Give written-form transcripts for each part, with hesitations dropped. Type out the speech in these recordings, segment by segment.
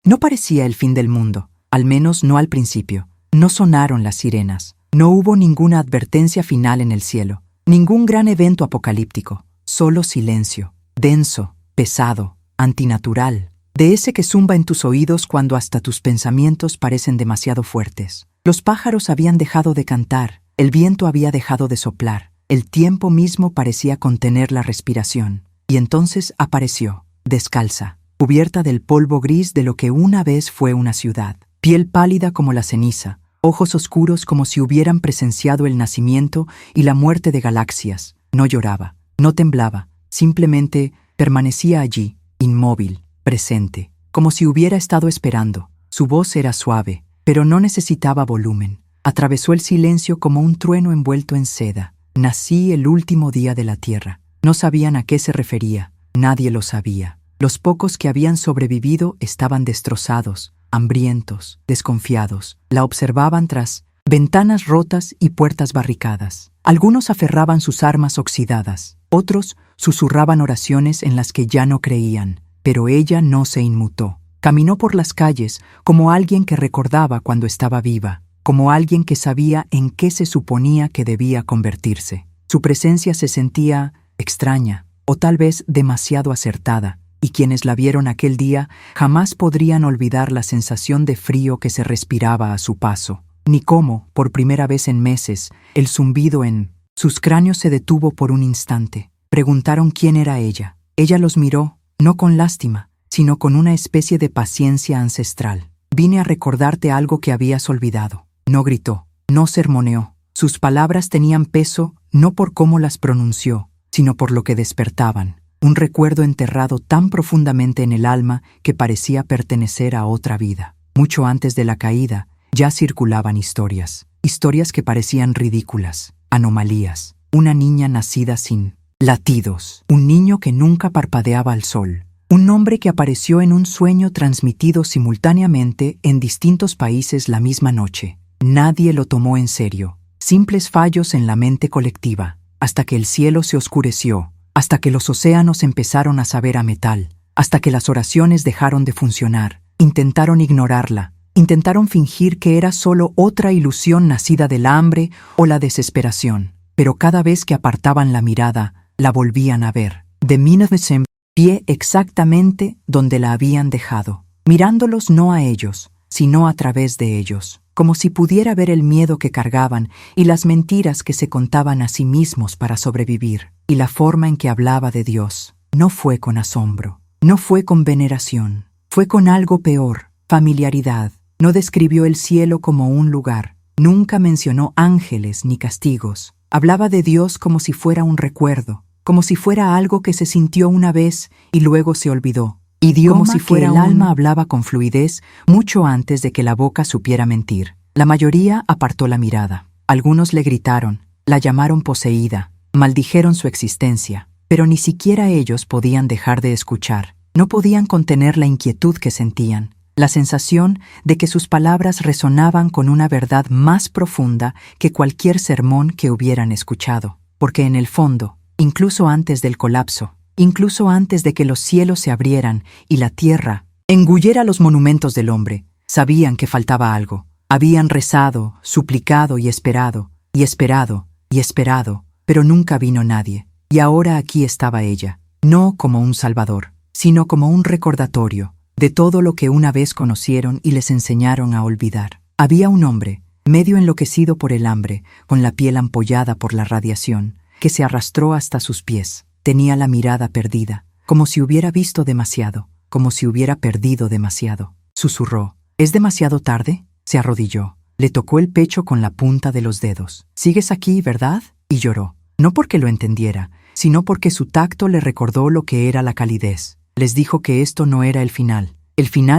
No parecía el fin del mundo, al menos no al principio. No sonaron las sirenas. No hubo ninguna advertencia final en el cielo, ningún gran evento apocalíptico, solo silencio, denso, pesado, antinatural, de ese que zumba en tus oídos cuando hasta tus pensamientos parecen demasiado fuertes. Los pájaros habían dejado de cantar, el viento había dejado de soplar, el tiempo mismo parecía contener la respiración. Y entonces apareció, descalza, cubierta del polvo gris de lo que una vez fue una ciudad, piel pálida como la ceniza, ojos oscuros como si hubieran presenciado el nacimiento y la muerte de galaxias. No lloraba, no temblaba, simplemente permanecía allí, inmóvil, presente, como si hubiera estado esperando. Su voz era suave, pero no necesitaba volumen. Atravesó el silencio como un trueno envuelto en seda. Nací el último día de la tierra. No sabían a qué se refería, nadie lo sabía. Los pocos que habían sobrevivido estaban destrozados, hambrientos, desconfiados. La observaban tras ventanas rotas y puertas barricadas. Algunos aferraban sus armas oxidadas, otros susurraban oraciones en las que ya no creían. Pero ella no se inmutó. Caminó por las calles como alguien que recordaba cuando estaba viva, como alguien que sabía en qué se suponía que debía convertirse. Su presencia se sentía extraña, o tal vez demasiado acertada, y quienes la vieron aquel día jamás podrían olvidar la sensación de frío que se respiraba a su paso, ni cómo, por primera vez en meses, el zumbido en sus cráneos se detuvo por un instante. Preguntaron quién era ella. Ella los miró, no con lástima, sino con una especie de paciencia ancestral. Vine a recordarte algo que habías olvidado. No gritó, no sermoneó. Sus palabras tenían peso no por cómo las pronunció, sino por lo que despertaban. Un recuerdo enterrado tan profundamente en el alma que parecía pertenecer a otra vida. Mucho antes de la caída, ya circulaban historias que parecían ridículas, anomalías. Una niña nacida sin latidos, un niño que nunca parpadeaba al sol, un nombre que apareció en un sueño transmitido simultáneamente en distintos países la misma noche. Nadie lo tomó en serio. Simples fallos en la mente colectiva, hasta que el cielo se oscureció, hasta que los océanos empezaron a saber a metal, hasta que las oraciones dejaron de funcionar. Intentaron ignorarla, intentaron fingir que era solo otra ilusión nacida del hambre o la desesperación, pero cada vez que apartaban la mirada, la volvían a ver. De en pie exactamente donde la habían dejado, mirándolos no a ellos, sino a través de ellos, como si pudiera ver el miedo que cargaban y las mentiras que se contaban a sí mismos para sobrevivir. Y la forma en que hablaba de Dios no fue con asombro, no fue con veneración, fue con algo peor, familiaridad. No describió el cielo como un lugar, nunca mencionó ángeles ni castigos. Hablaba de Dios como si fuera un recuerdo, como si fuera algo que se sintió una vez y luego se olvidó. Idioma como si fuera el alma hablaba con fluidez mucho antes de que la boca supiera mentir. La mayoría apartó la mirada. Algunos le gritaron, la llamaron poseída, maldijeron su existencia, pero ni siquiera ellos podían dejar de escuchar. No podían contener la inquietud que sentían, la sensación de que sus palabras resonaban con una verdad más profunda que cualquier sermón que hubieran escuchado, porque en el fondo, incluso antes del colapso, incluso antes de que los cielos se abrieran y la tierra engullera los monumentos del hombre, sabían que faltaba algo. Habían rezado, suplicado y esperado, y esperado, y esperado, pero nunca vino nadie. Y ahora aquí estaba ella, no como un salvador, sino como un recordatorio de todo lo que una vez conocieron y les enseñaron a olvidar. Había un hombre, medio enloquecido por el hambre, con la piel ampollada por la radiación, que se arrastró hasta sus pies. Tenía la mirada perdida, como si hubiera visto demasiado, como si hubiera perdido demasiado. Susurró, ¿es demasiado tarde? Se arrodilló, le tocó el pecho con la punta de los dedos. ¿Sigues aquí, verdad? Y lloró, no porque lo entendiera, sino porque su tacto le recordó lo que era la calidez. Les dijo que esto no era el final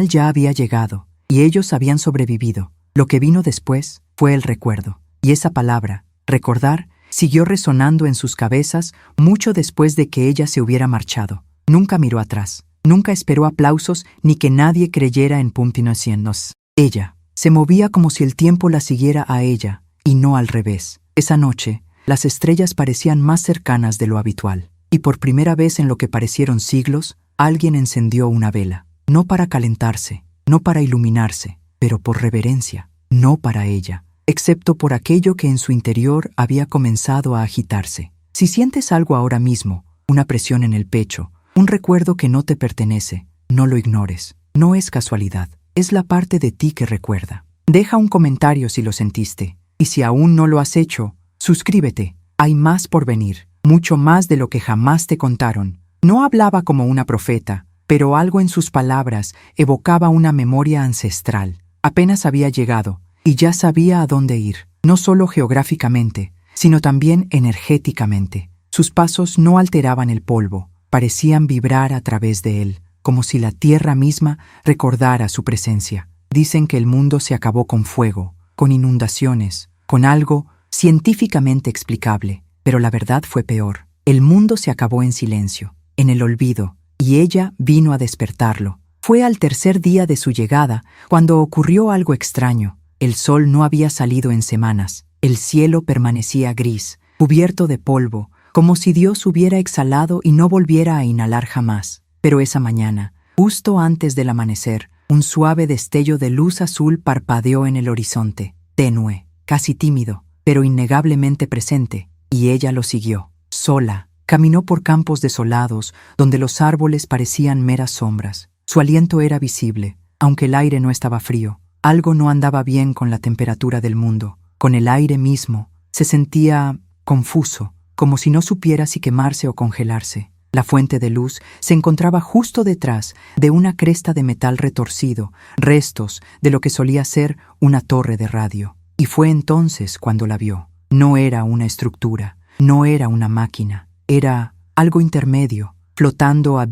ya había llegado, y ellos habían sobrevivido. Lo que vino después fue el recuerdo, y esa palabra, recordar, siguió resonando en sus cabezas mucho después de que ella se hubiera marchado. Nunca miró atrás, nunca esperó aplausos ni que nadie creyera en Pumpkinosiennos. Ella se movía como si el tiempo la siguiera a ella, y no al revés. Esa noche, las estrellas parecían más cercanas de lo habitual, y por primera vez en lo que parecieron siglos, alguien encendió una vela. No para calentarse, no para iluminarse, pero por reverencia, no para ella, excepto por aquello que en su interior había comenzado a agitarse. Si sientes algo ahora mismo, una presión en el pecho, un recuerdo que no te pertenece, no lo ignores. No es casualidad, es la parte de ti que recuerda. Deja un comentario si lo sentiste, y si aún no lo has hecho, suscríbete. Hay más por venir, mucho más de lo que jamás te contaron. No hablaba como una profeta, pero algo en sus palabras evocaba una memoria ancestral. Apenas había llegado, y ya sabía a dónde ir, no solo geográficamente, sino también energéticamente. Sus pasos no alteraban el polvo, parecían vibrar a través de él, como si la tierra misma recordara su presencia. Dicen que el mundo se acabó con fuego, con inundaciones, con algo científicamente explicable, pero la verdad fue peor. El mundo se acabó en silencio, en el olvido, y ella vino a despertarlo. Fue al tercer día de su llegada cuando ocurrió algo extraño. El sol no había salido en semanas, el cielo permanecía gris, cubierto de polvo, como si Dios hubiera exhalado y no volviera a inhalar jamás. Pero esa mañana, justo antes del amanecer, un suave destello de luz azul parpadeó en el horizonte, tenue, casi tímido, pero innegablemente presente, y ella lo siguió. Sola, caminó por campos desolados, donde los árboles parecían meras sombras. Su aliento era visible, aunque el aire no estaba frío. Algo no andaba bien con la temperatura del mundo. Con el aire mismo, se sentía confuso, como si no supiera si quemarse o congelarse. La fuente de luz se encontraba justo detrás de una cresta de metal retorcido, restos de lo que solía ser una torre de radio. Y fue entonces cuando la vio. No era una estructura, no era una máquina, era algo intermedio, flotando a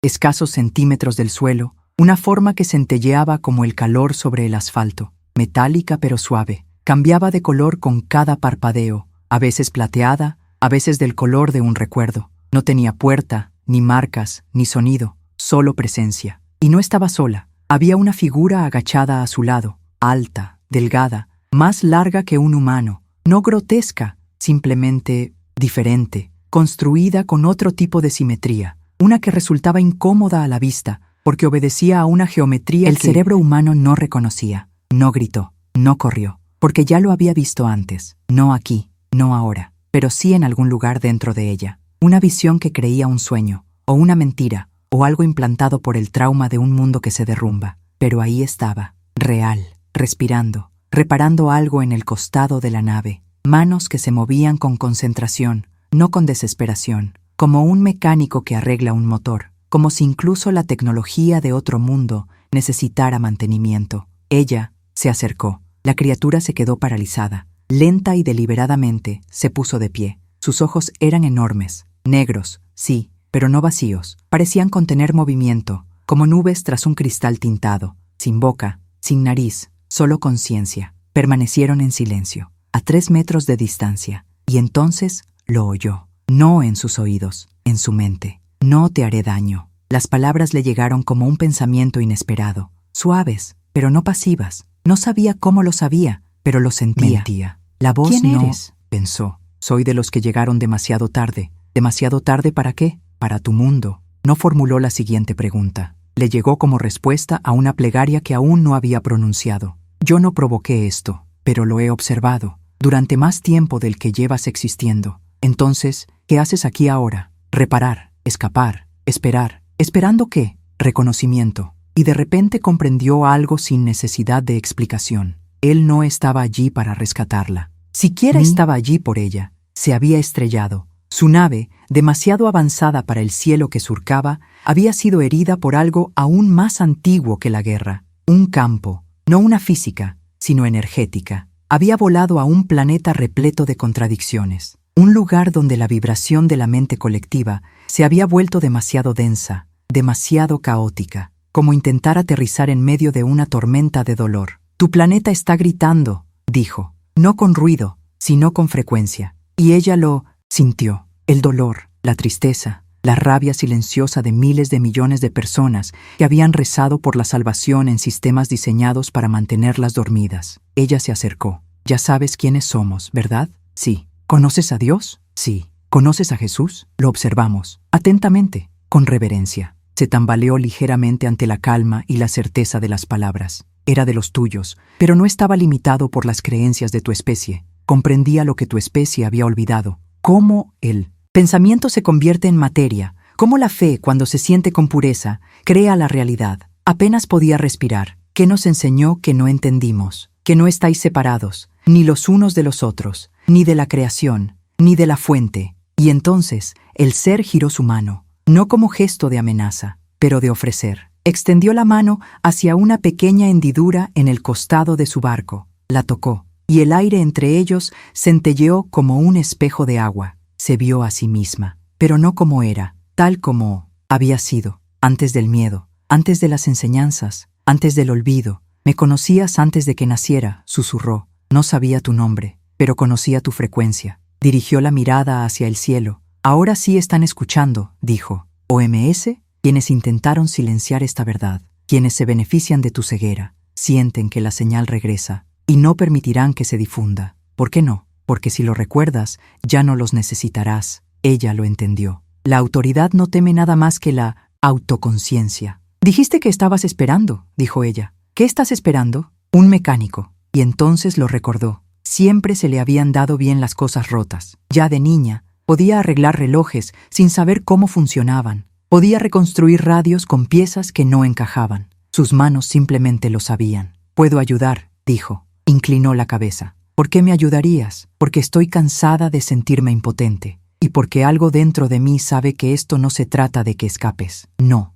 escasos centímetros del suelo, una forma que centelleaba como el calor sobre el asfalto, metálica pero suave. Cambiaba de color con cada parpadeo, a veces plateada, a veces del color de un recuerdo. No tenía puerta, ni marcas, ni sonido, solo presencia. Y no estaba sola. Había una figura agachada a su lado, alta, delgada, más larga que un humano, no grotesca, simplemente diferente, construida con otro tipo de simetría, una que resultaba incómoda a la vista, porque obedecía a una geometría que el cerebro humano no reconocía. No gritó, no corrió, porque ya lo había visto antes, no aquí, no ahora, pero sí en algún lugar dentro de ella. Una visión que creía un sueño, o una mentira, o algo implantado por el trauma de un mundo que se derrumba. Pero ahí estaba, real, respirando, reparando algo en el costado de la nave. Manos que se movían con concentración, no con desesperación, como un mecánico que arregla un motor, como si incluso la tecnología de otro mundo necesitara mantenimiento. Ella se acercó. La criatura se quedó paralizada. Lenta y deliberadamente se puso de pie. Sus ojos eran enormes, negros, sí, pero no vacíos. Parecían contener movimiento, como nubes tras un cristal tintado, sin boca, sin nariz, solo conciencia. Permanecieron en silencio, a 3 metros de distancia, y entonces lo oyó. No en sus oídos, en su mente. No te haré daño. Las palabras le llegaron como un pensamiento inesperado, suaves, pero no pasivas. No sabía cómo lo sabía, pero lo sentía. Mentía. La voz ¿Quién no, eres? pensó. Soy de los que llegaron demasiado tarde. ¿Demasiado tarde para qué? Para tu mundo. No formuló la siguiente pregunta. Le llegó como respuesta a una plegaria que aún no había pronunciado. Yo no provoqué esto, pero lo he observado, durante más tiempo del que llevas existiendo. Entonces, ¿qué haces aquí ahora? Reparar, escapar, esperar. ¿Esperando qué? Reconocimiento. Y de repente comprendió algo sin necesidad de explicación. Él no estaba allí para rescatarla. Siquiera estaba allí por ella. Se había estrellado. Su nave, demasiado avanzada para el cielo que surcaba, había sido herida por algo aún más antiguo que la guerra. Un campo, no una física, sino energética. Había volado a un planeta repleto de contradicciones. Un lugar donde la vibración de la mente colectiva se había vuelto demasiado densa, demasiado caótica, como intentar aterrizar en medio de una tormenta de dolor. Tu planeta está gritando, dijo, no con ruido, sino con frecuencia. Y ella lo sintió. El dolor, la tristeza, la rabia silenciosa de miles de millones de personas que habían rezado por la salvación en sistemas diseñados para mantenerlas dormidas. Ella se acercó. Ya sabes quiénes somos, ¿verdad? Sí. ¿Conoces a Dios? Sí. ¿Conoces a Jesús? Lo observamos, atentamente, con reverencia. Se tambaleó ligeramente ante la calma y la certeza de las palabras. Era de los tuyos, pero no estaba limitado por las creencias de tu especie. Comprendía lo que tu especie había olvidado. Cómo el pensamiento se convierte en materia, cómo la fe, cuando se siente con pureza, crea la realidad. Apenas podía respirar. ¿Qué nos enseñó que no entendimos? Que no estáis separados, ni los unos de los otros, ni de la creación, ni de la fuente. Y entonces el ser giró su mano, no como gesto de amenaza, pero de ofrecer. Extendió la mano hacia una pequeña hendidura en el costado de su barco. La tocó, y el aire entre ellos centelleó como un espejo de agua. Se vio a sí misma, pero no como era, tal como había sido, antes del miedo, antes de las enseñanzas, antes del olvido. Me conocías antes de que naciera, susurró. No sabía tu nombre, pero conocía tu frecuencia. Dirigió la mirada hacia el cielo. Ahora sí están escuchando, dijo. OMS, quienes intentaron silenciar esta verdad, quienes se benefician de tu ceguera, sienten que la señal regresa y no permitirán que se difunda. ¿Por qué no? Porque si lo recuerdas, ya no los necesitarás. Ella lo entendió. La autoridad no teme nada más que la autoconciencia. Dijiste que estabas esperando, dijo ella. ¿Qué estás esperando? Un mecánico. Y entonces lo recordó. Siempre se le habían dado bien las cosas rotas. Ya de niña, podía arreglar relojes sin saber cómo funcionaban. Podía reconstruir radios con piezas que no encajaban. Sus manos simplemente lo sabían. Puedo ayudar, dijo. Inclinó la cabeza. ¿Por qué me ayudarías? Porque estoy cansada de sentirme impotente. Y porque algo dentro de mí sabe que esto no se trata de que escapes. No,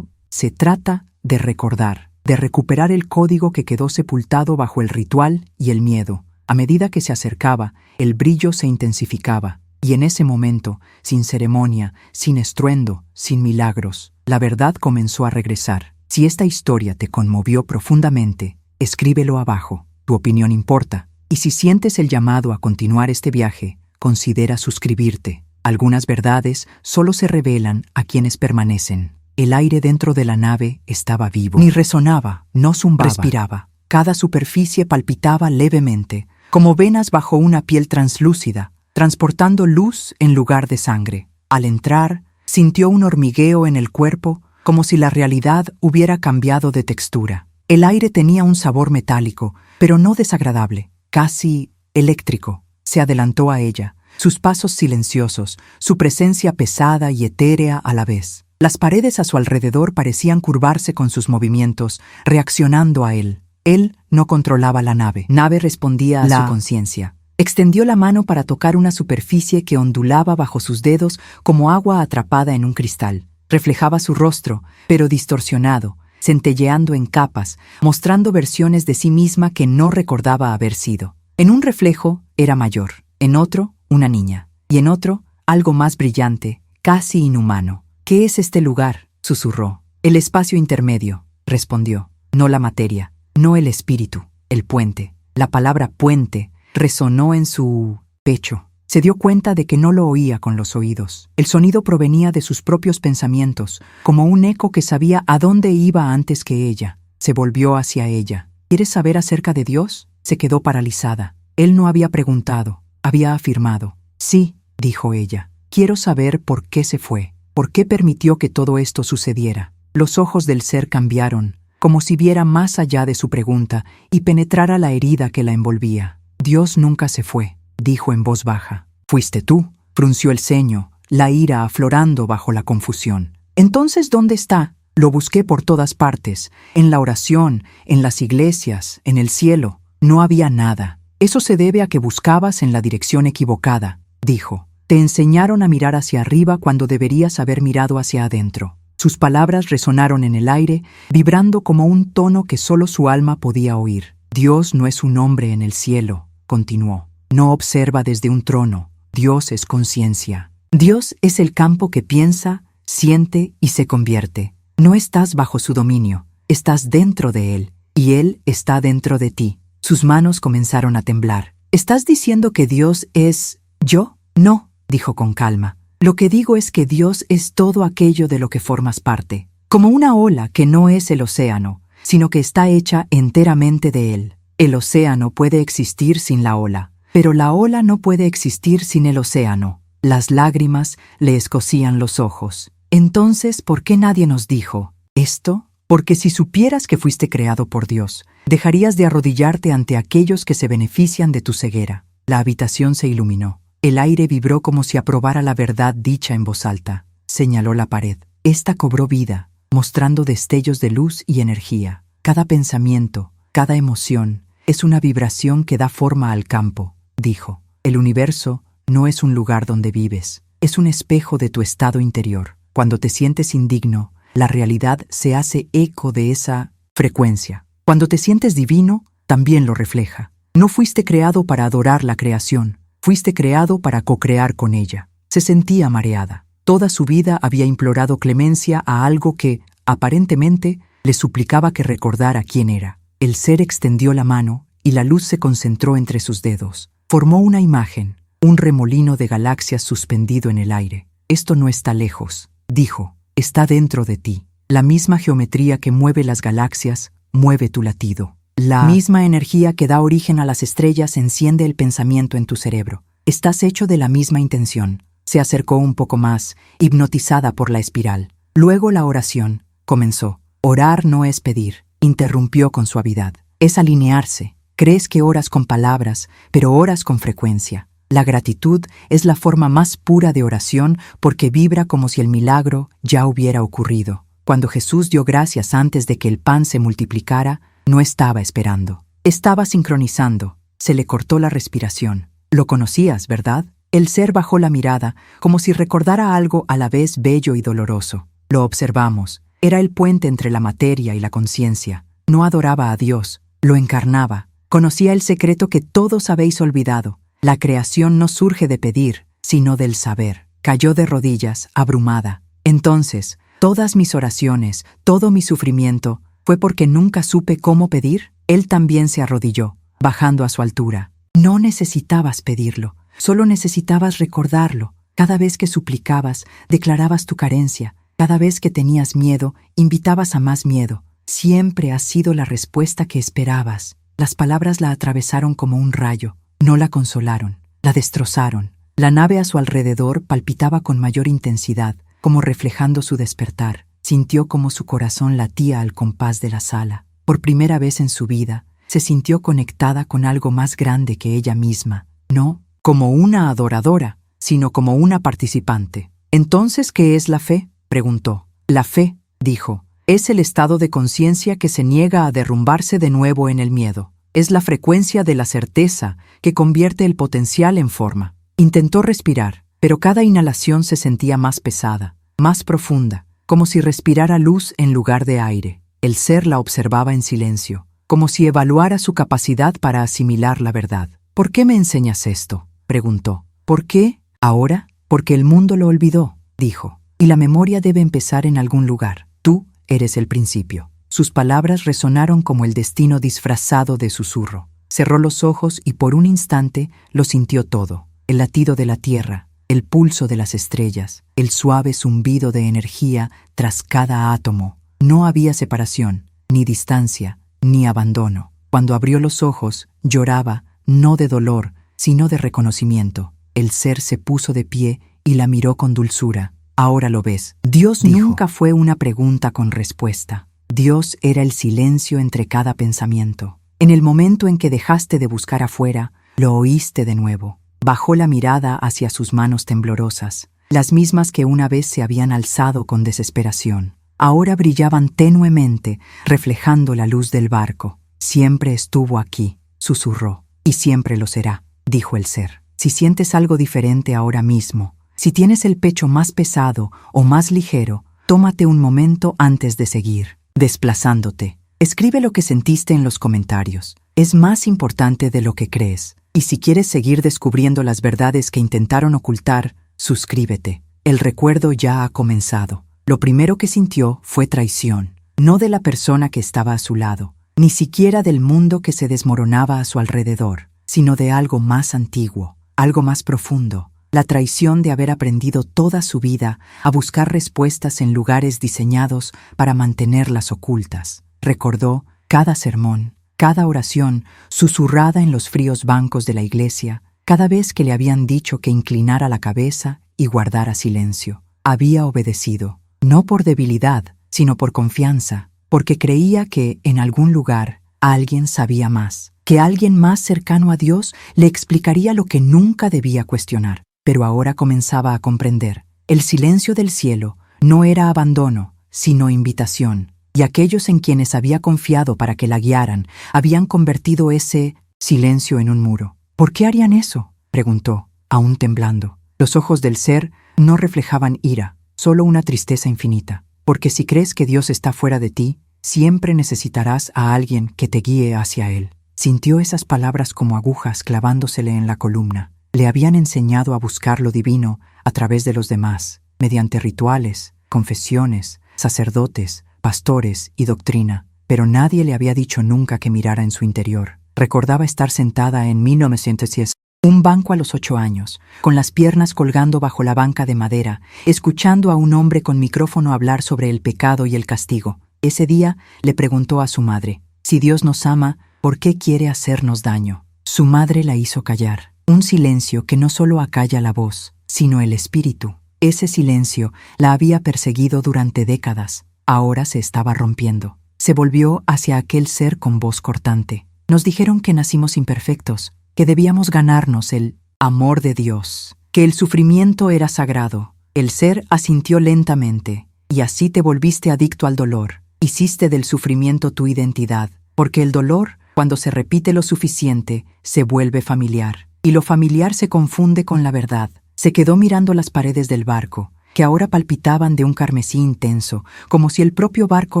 se trata de recordar. De recuperar el código que quedó sepultado bajo el ritual y el miedo. A medida que se acercaba, el brillo se intensificaba, y en ese momento, sin ceremonia, sin estruendo, sin milagros, la verdad comenzó a regresar. Si esta historia te conmovió profundamente, escríbelo abajo. Tu opinión importa, y si sientes el llamado a continuar este viaje, considera suscribirte. Algunas verdades solo se revelan a quienes permanecen. El aire dentro de la nave estaba vivo. Ni resonaba, no zumbaba. Respiraba. Cada superficie palpitaba levemente, como venas bajo una piel translúcida, transportando luz en lugar de sangre. Al entrar, sintió un hormigueo en el cuerpo, como si la realidad hubiera cambiado de textura. El aire tenía un sabor metálico, pero no desagradable, casi eléctrico. Se adelantó a ella, sus pasos silenciosos, su presencia pesada y etérea a la vez. Las paredes a su alrededor parecían curvarse con sus movimientos, reaccionando a él. Él no controlaba la nave. Nave respondía a su conciencia. Extendió la mano para tocar una superficie que ondulaba bajo sus dedos como agua atrapada en un cristal. Reflejaba su rostro, pero distorsionado, centelleando en capas, mostrando versiones de sí misma que no recordaba haber sido. En un reflejo era mayor, en otro una niña, y en otro algo más brillante, casi inhumano. ¿Qué es este lugar?, susurró. El espacio intermedio, respondió. No la materia, no el espíritu, el puente. La palabra puente resonó en su pecho. Se dio cuenta de que no lo oía con los oídos. El sonido provenía de sus propios pensamientos, como un eco que sabía a dónde iba antes que ella. Se volvió hacia ella. ¿Quieres saber acerca de Dios? Se quedó paralizada. Él no había preguntado, había afirmado. Sí, dijo ella. Quiero saber por qué se fue. ¿Por qué permitió que todo esto sucediera? Los ojos del ser cambiaron, como si viera más allá de su pregunta y penetrara la herida que la envolvía. Dios nunca se fue, dijo en voz baja. Fuiste tú, frunció el ceño, la ira aflorando bajo la confusión. Entonces, ¿dónde está? Lo busqué por todas partes, en la oración, en las iglesias, en el cielo. No había nada. Eso se debe a que buscabas en la dirección equivocada, dijo. Te enseñaron a mirar hacia arriba cuando deberías haber mirado hacia adentro. Sus palabras resonaron en el aire, vibrando como un tono que solo su alma podía oír. Dios no es un hombre en el cielo, continuó. No observa desde un trono. Dios es conciencia. Dios es el campo que piensa, siente y se convierte. No estás bajo su dominio, estás dentro de él, y él está dentro de ti. Sus manos comenzaron a temblar. ¿Estás diciendo que Dios es yo? No, dijo con calma. Lo que digo es que Dios es todo aquello de lo que formas parte, como una ola que no es el océano, sino que está hecha enteramente de él. El océano puede existir sin la ola, pero la ola no puede existir sin el océano. Las lágrimas le escocían los ojos. Entonces, ¿por qué nadie nos dijo esto? Porque si supieras que fuiste creado por Dios, dejarías de arrodillarte ante aquellos que se benefician de tu ceguera. La habitación se iluminó. El aire vibró como si aprobara la verdad dicha en voz alta. Señaló la pared. Esta cobró vida, mostrando destellos de luz y energía. Cada pensamiento, cada emoción, es una vibración que da forma al campo, dijo. El universo no es un lugar donde vives, es un espejo de tu estado interior. Cuando te sientes indigno, la realidad se hace eco de esa frecuencia. Cuando te sientes divino, también lo refleja. No fuiste creado para adorar la creación, fuiste creado para co-crear con ella. Se sentía mareada. Toda su vida había implorado clemencia a algo que, aparentemente, le suplicaba que recordara quién era. El ser extendió la mano y la luz se concentró entre sus dedos. Formó una imagen, un remolino de galaxias suspendido en el aire. Esto no está lejos, dijo. Está dentro de ti. La misma geometría que mueve las galaxias mueve tu latido. La misma energía que da origen a las estrellas enciende el pensamiento en tu cerebro. Estás hecho de la misma intención. Se acercó un poco más, hipnotizada por la espiral. Luego la oración comenzó. Orar no es pedir, interrumpió con suavidad. Es alinearse. Crees que oras con palabras, pero oras con frecuencia. La gratitud es la forma más pura de oración porque vibra como si el milagro ya hubiera ocurrido. Cuando Jesús dio gracias antes de que el pan se multiplicara, no estaba esperando. Estaba sincronizando. Se le cortó la respiración. Lo conocías, ¿verdad? El ser bajó la mirada, como si recordara algo a la vez bello y doloroso. Lo observamos. Era el puente entre la materia y la conciencia. No adoraba a Dios, lo encarnaba. Conocía el secreto que todos habéis olvidado. La creación no surge de pedir, sino del saber. Cayó de rodillas, abrumada. Entonces, todas mis oraciones, todo mi sufrimiento, ¿fue porque nunca supe cómo pedir? Él también se arrodilló, bajando a su altura. No necesitabas pedirlo, solo necesitabas recordarlo. Cada vez que suplicabas, declarabas tu carencia. Cada vez que tenías miedo, invitabas a más miedo. Siempre ha sido la respuesta que esperabas. Las palabras la atravesaron como un rayo. No la consolaron, la destrozaron. La nave a su alrededor palpitaba con mayor intensidad, como reflejando su despertar. Sintió como su corazón latía al compás de la sala. Por primera vez en su vida, se sintió conectada con algo más grande que ella misma. No como una adoradora, sino como una participante. ¿Entonces qué es la fe?, preguntó. La fe, dijo, es el estado de conciencia que se niega a derrumbarse de nuevo en el miedo. Es la frecuencia de la certeza que convierte el potencial en forma. Intentó respirar, pero cada inhalación se sentía más pesada, más profunda, como si respirara luz en lugar de aire. El ser la observaba en silencio, como si evaluara su capacidad para asimilar la verdad. ¿Por qué me enseñas esto?, preguntó. ¿Por qué? ¿Ahora? Porque el mundo lo olvidó, dijo, y la memoria debe empezar en algún lugar. Tú eres el principio. Sus palabras resonaron como el destino disfrazado de susurro. Cerró los ojos y por un instante lo sintió todo. El latido de la tierra, el pulso de las estrellas, el suave zumbido de energía tras cada átomo. No había separación, ni distancia, ni abandono. Cuando abrió los ojos, lloraba, no de dolor, sino de reconocimiento. El ser se puso de pie y la miró con dulzura. Ahora lo ves. Dios dijo. Nunca fue una pregunta con respuesta. Dios era el silencio entre cada pensamiento. En el momento en que dejaste de buscar afuera, lo oíste de nuevo. Bajó la mirada hacia sus manos temblorosas, las mismas que una vez se habían alzado con desesperación. Ahora brillaban tenuemente, reflejando la luz del barco. Siempre estuvo aquí, susurró. Y siempre lo será, dijo el ser. Si sientes algo diferente ahora mismo, si tienes el pecho más pesado o más ligero, tómate un momento antes de seguir, desplazándote. Escribe lo que sentiste en los comentarios. Es más importante de lo que crees. Y si quieres seguir descubriendo las verdades que intentaron ocultar, suscríbete. El recuerdo ya ha comenzado. Lo primero que sintió fue traición, no de la persona que estaba a su lado, ni siquiera del mundo que se desmoronaba a su alrededor, sino de algo más antiguo, algo más profundo. La traición de haber aprendido toda su vida a buscar respuestas en lugares diseñados para mantenerlas ocultas. Recordó cada sermón, cada oración susurrada en los fríos bancos de la iglesia, cada vez que le habían dicho que inclinara la cabeza y guardara silencio. Había obedecido, no por debilidad, sino por confianza, porque creía que, en algún lugar, alguien sabía más, que alguien más cercano a Dios le explicaría lo que nunca debía cuestionar. Pero ahora comenzaba a comprender. El silencio del cielo no era abandono, sino invitación, y aquellos en quienes había confiado para que la guiaran habían convertido ese silencio en un muro. ¿Por qué harían eso?, preguntó, aún temblando. Los ojos del ser no reflejaban ira, solo una tristeza infinita. Porque si crees que Dios está fuera de ti, siempre necesitarás a alguien que te guíe hacia Él. Sintió esas palabras como agujas clavándosele en la columna. Le habían enseñado a buscar lo divino a través de los demás, mediante rituales, confesiones, sacerdotes, pastores y doctrina, pero nadie le había dicho nunca que mirara en su interior. Recordaba estar sentada en 1910, un banco a los 8 años, con las piernas colgando bajo la banca de madera, escuchando a un hombre con micrófono hablar sobre el pecado y el castigo. Ese día le preguntó a su madre, si Dios nos ama, ¿por qué quiere hacernos daño? Su madre la hizo callar. Un silencio que no solo acalla la voz, sino el espíritu. Ese silencio la había perseguido durante décadas. Ahora se estaba rompiendo. Se volvió hacia aquel ser con voz cortante. Nos dijeron que nacimos imperfectos, que debíamos ganarnos el amor de Dios, que el sufrimiento era sagrado. El ser asintió lentamente, y así te volviste adicto al dolor. Hiciste del sufrimiento tu identidad, porque el dolor, cuando se repite lo suficiente, se vuelve familiar. Y lo familiar se confunde con la verdad. Se quedó mirando las paredes del barco, que ahora palpitaban de un carmesí intenso, como si el propio barco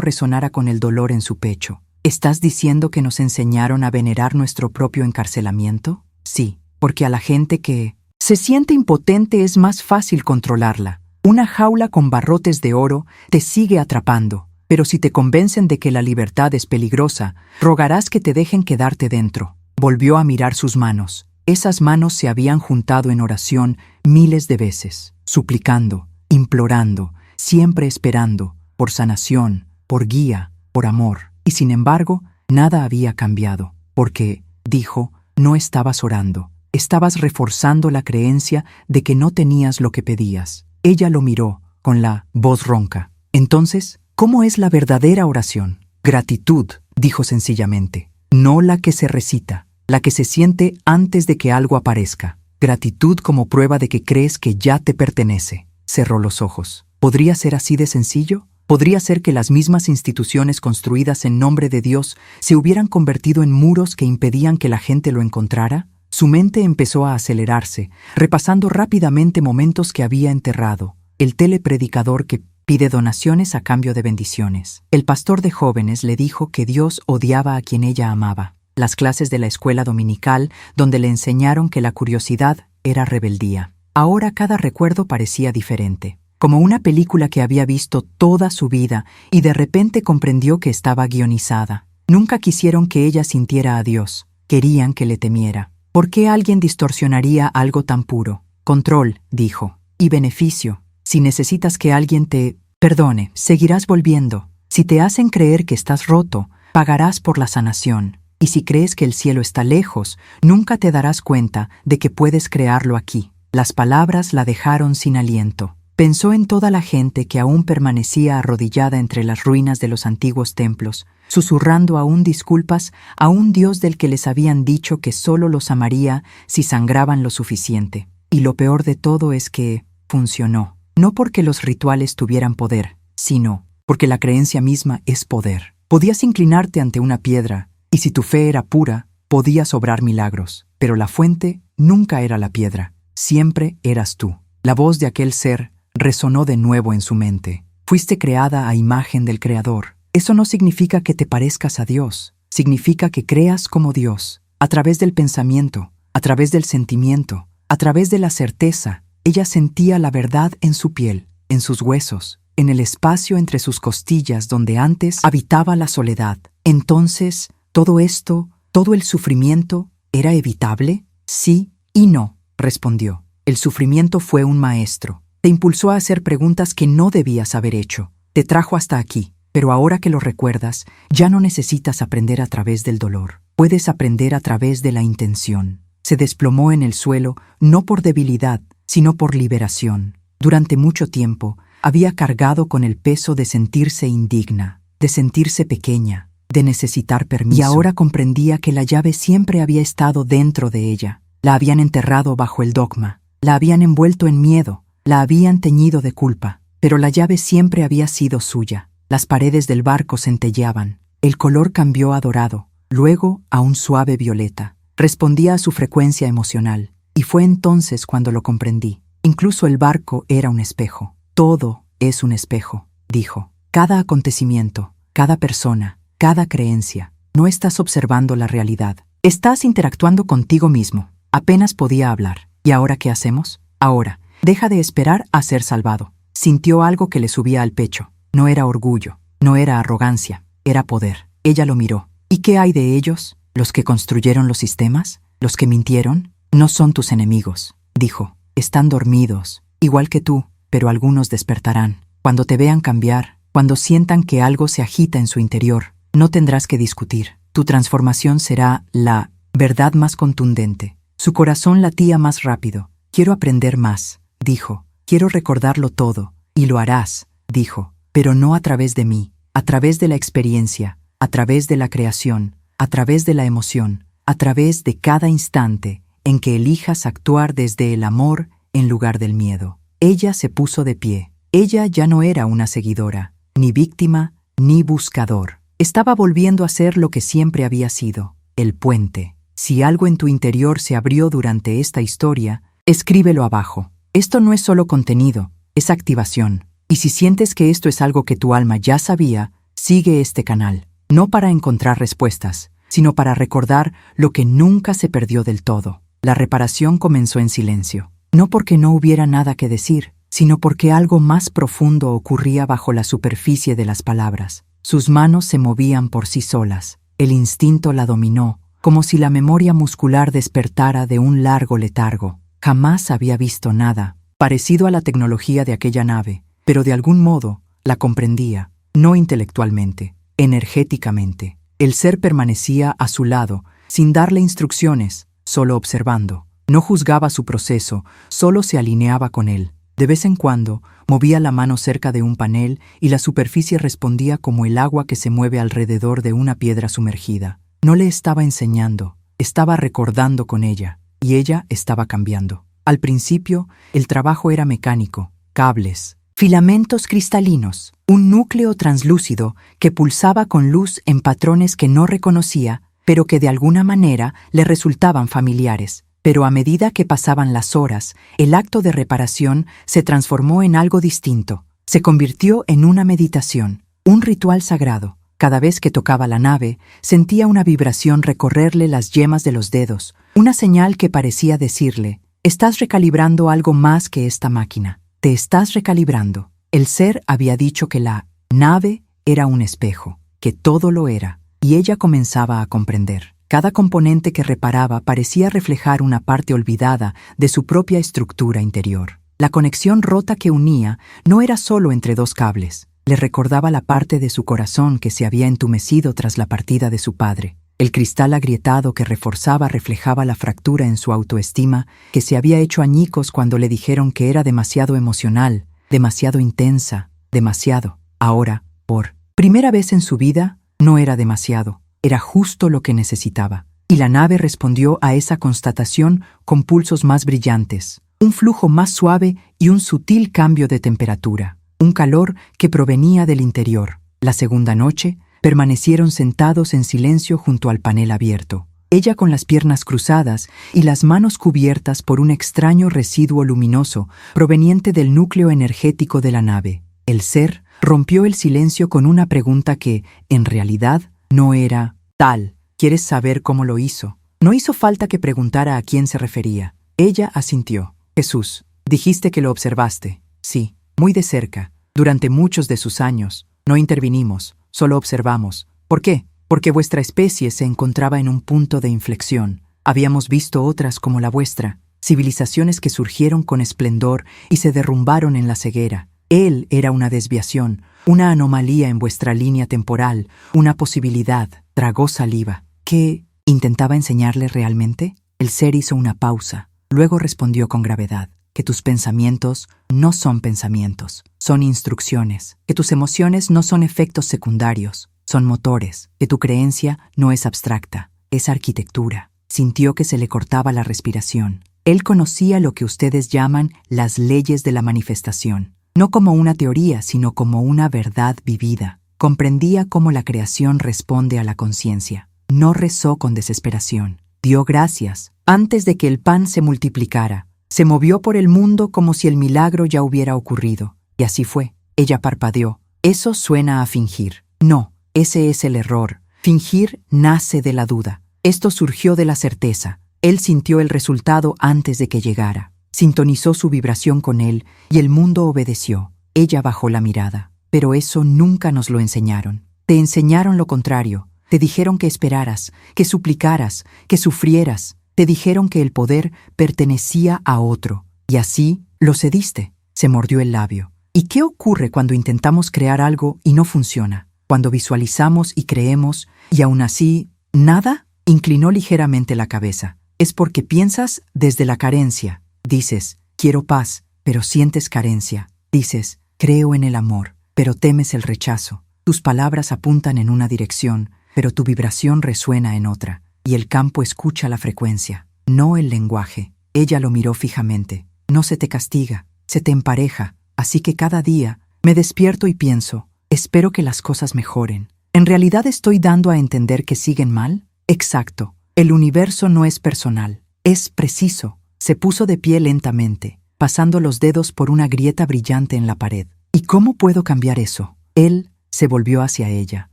resonara con el dolor en su pecho. ¿Estás diciendo que nos enseñaron a venerar nuestro propio encarcelamiento? Sí, porque a la gente que se siente impotente es más fácil controlarla. Una jaula con barrotes de oro te sigue atrapando, pero si te convencen de que la libertad es peligrosa, rogarás que te dejen quedarte dentro. Volvió a mirar sus manos. Esas manos se habían juntado en oración miles de veces, suplicando, implorando, siempre esperando, por sanación, por guía, por amor. Y sin embargo, nada había cambiado, porque, dijo, no estabas orando, estabas reforzando la creencia de que no tenías lo que pedías. Ella lo miró, con la voz ronca. Entonces, ¿cómo es la verdadera oración? Gratitud, dijo sencillamente, no la que se recita, la que se siente antes de que algo aparezca. Gratitud como prueba de que crees que ya te pertenece. Cerró los ojos. ¿Podría ser así de sencillo? ¿Podría ser que las mismas instituciones construidas en nombre de Dios se hubieran convertido en muros que impedían que la gente lo encontrara? Su mente empezó a acelerarse, repasando rápidamente momentos que había enterrado. El telepredicador que pide donaciones a cambio de bendiciones. El pastor de jóvenes le dijo que Dios odiaba a quien ella amaba. Las clases de la escuela dominical, donde le enseñaron que la curiosidad era rebeldía. Ahora cada recuerdo parecía diferente, como una película que había visto toda su vida y de repente comprendió que estaba guionizada. Nunca quisieron que ella sintiera a Dios, querían que le temiera. ¿Por qué alguien distorsionaría algo tan puro? Control, dijo, y beneficio. Si necesitas que alguien te perdone, seguirás volviendo. Si te hacen creer que estás roto, pagarás por la sanación. Y si crees que el cielo está lejos, nunca te darás cuenta de que puedes crearlo aquí. Las palabras la dejaron sin aliento. Pensó en toda la gente que aún permanecía arrodillada entre las ruinas de los antiguos templos, susurrando aún disculpas a un Dios del que les habían dicho que solo los amaría si sangraban lo suficiente. Y lo peor de todo es que funcionó. No porque los rituales tuvieran poder, sino porque la creencia misma es poder. Podías inclinarte ante una piedra, y si tu fe era pura, podías obrar milagros. Pero la fuente nunca era la piedra, siempre eras tú. La voz de aquel ser resonó de nuevo en su mente. Fuiste creada a imagen del Creador. Eso no significa que te parezcas a Dios, significa que creas como Dios, a través del pensamiento, a través del sentimiento, a través de la certeza. Ella sentía la verdad en su piel, en sus huesos, en el espacio entre sus costillas donde antes habitaba la soledad. Entonces, ¿todo esto, todo el sufrimiento, era evitable? Sí y no, respondió. El sufrimiento fue un maestro. Te impulsó a hacer preguntas que no debías haber hecho. Te trajo hasta aquí, pero ahora que lo recuerdas, ya no necesitas aprender a través del dolor. Puedes aprender a través de la intención. Se desplomó en el suelo, no por debilidad, sino por liberación. Durante mucho tiempo, había cargado con el peso de sentirse indigna, de sentirse pequeña, de necesitar permiso. Y ahora comprendía que la llave siempre había estado dentro de ella. La habían enterrado bajo el dogma, la habían envuelto en miedo, la habían teñido de culpa, pero la llave siempre había sido suya. Las paredes del barco centelleaban. El color cambió a dorado, luego a un suave violeta. Respondía a su frecuencia emocional, y fue entonces cuando lo comprendí. Incluso el barco era un espejo. Todo es un espejo, dijo. Cada acontecimiento, cada persona, cada creencia. No estás observando la realidad. Estás interactuando contigo mismo. Apenas podía hablar. ¿Y ahora qué hacemos? Ahora, deja de esperar a ser salvado. Sintió algo que le subía al pecho. No era orgullo, no era arrogancia, era poder. Ella lo miró. ¿Y qué hay de ellos? ¿Los que construyeron los sistemas? ¿Los que mintieron? No son tus enemigos, dijo. Están dormidos, igual que tú, pero algunos despertarán. Cuando te vean cambiar, cuando sientan que algo se agita en su interior, no tendrás que discutir. Tu transformación será la verdad más contundente. Su corazón latía más rápido. Quiero aprender más, dijo. Quiero recordarlo todo. Y lo harás, dijo. Pero no a través de mí, a través de la experiencia, a través de la creación, a través de la emoción, a través de cada instante en que elijas actuar desde el amor en lugar del miedo. Ella se puso de pie. Ella ya no era una seguidora, ni víctima, ni buscador. Estaba volviendo a ser lo que siempre había sido, el puente. Si algo en tu interior se abrió durante esta historia, escríbelo abajo. Esto no es solo contenido, es activación. Y si sientes que esto es algo que tu alma ya sabía, sigue este canal. No para encontrar respuestas, sino para recordar lo que nunca se perdió del todo. La reparación comenzó en silencio. No porque no hubiera nada que decir, sino porque algo más profundo ocurría bajo la superficie de las palabras. Sus manos se movían por sí solas. El instinto la dominó, como si la memoria muscular despertara de un largo letargo. Jamás había visto nada parecido a la tecnología de aquella nave, pero de algún modo la comprendía, no intelectualmente, energéticamente. El ser permanecía a su lado, sin darle instrucciones, solo observando. No juzgaba su proceso, solo se alineaba con él. De vez en cuando, movía la mano cerca de un panel y la superficie respondía como el agua que se mueve alrededor de una piedra sumergida. No le estaba enseñando, estaba recordando con ella, y ella estaba cambiando. Al principio, el trabajo era mecánico, cables, filamentos cristalinos, un núcleo translúcido que pulsaba con luz en patrones que no reconocía, pero que de alguna manera le resultaban familiares. Pero a medida que pasaban las horas, el acto de reparación se transformó en algo distinto. Se convirtió en una meditación, un ritual sagrado. Cada vez que tocaba la nave, sentía una vibración recorrerle las yemas de los dedos, una señal que parecía decirle: estás recalibrando algo más que esta máquina. Te estás recalibrando. El ser había dicho que la nave era un espejo, que todo lo era, y ella comenzaba a comprender. Cada componente que reparaba parecía reflejar una parte olvidada de su propia estructura interior. La conexión rota que unía no era solo entre dos cables. Le recordaba la parte de su corazón que se había entumecido tras la partida de su padre. El cristal agrietado que reforzaba reflejaba la fractura en su autoestima que se había hecho añicos cuando le dijeron que era demasiado emocional, demasiado intensa, demasiado. Ahora, por primera vez en su vida, no era demasiado. Era justo lo que necesitaba. Y la nave respondió a esa constatación con pulsos más brillantes, un flujo más suave y un sutil cambio de temperatura, un calor que provenía del interior. La segunda noche, permanecieron sentados en silencio junto al panel abierto, ella con las piernas cruzadas y las manos cubiertas por un extraño residuo luminoso proveniente del núcleo energético de la nave. El ser rompió el silencio con una pregunta que, en realidad, no era tal. ¿Quieres saber cómo lo hizo? No hizo falta que preguntara a quién se refería. Ella asintió. Jesús, dijiste que lo observaste. Sí, muy de cerca. Durante muchos de sus años, no intervinimos, solo observamos. ¿Por qué? Porque vuestra especie se encontraba en un punto de inflexión. Habíamos visto otras como la vuestra, civilizaciones que surgieron con esplendor y se derrumbaron en la ceguera. Él era una desviación, una anomalía en vuestra línea temporal, una posibilidad. Tragó saliva. ¿Qué intentaba enseñarle realmente? El ser hizo una pausa. Luego respondió con gravedad. que tus pensamientos no son pensamientos, son instrucciones, que tus emociones no son efectos secundarios, son motores, que tu creencia no es abstracta, es arquitectura. Sintió que se le cortaba la respiración. Él conocía lo que ustedes llaman las leyes de la manifestación, no como una teoría, sino como una verdad vivida. Comprendía cómo la creación responde a la conciencia. No rezó con desesperación. Dio gracias antes de que el pan se multiplicara. Se movió por el mundo como si el milagro ya hubiera ocurrido. Y así fue. Ella parpadeó. Eso suena a fingir. No, ese es el error. Fingir nace de la duda. Esto surgió de la certeza. Él sintió el resultado antes de que llegara. Sintonizó su vibración con él y el mundo obedeció. Ella bajó la mirada. Pero eso nunca nos lo enseñaron. Te enseñaron lo contrario. Te dijeron que esperaras, que suplicaras, que sufrieras. Te dijeron que el poder pertenecía a otro. Y así lo cediste. Se mordió el labio. ¿Y qué ocurre cuando intentamos crear algo y no funciona? Cuando visualizamos y creemos y aún así, ¿nada? Inclinó ligeramente la cabeza. Es porque piensas desde la carencia. Dices, quiero paz, pero sientes carencia. Dices, creo en el amor, pero temes el rechazo. Tus palabras apuntan en una dirección, pero tu vibración resuena en otra, y el campo escucha la frecuencia, no el lenguaje. Ella lo miró fijamente. No se te castiga, se te empareja, así que cada día me despierto y pienso, espero que las cosas mejoren. ¿En realidad estoy dando a entender que siguen mal? Exacto. El universo no es personal, es preciso. Se puso de pie lentamente, pasando los dedos por una grieta brillante en la pared. ¿Y cómo puedo cambiar eso? Él se volvió hacia ella,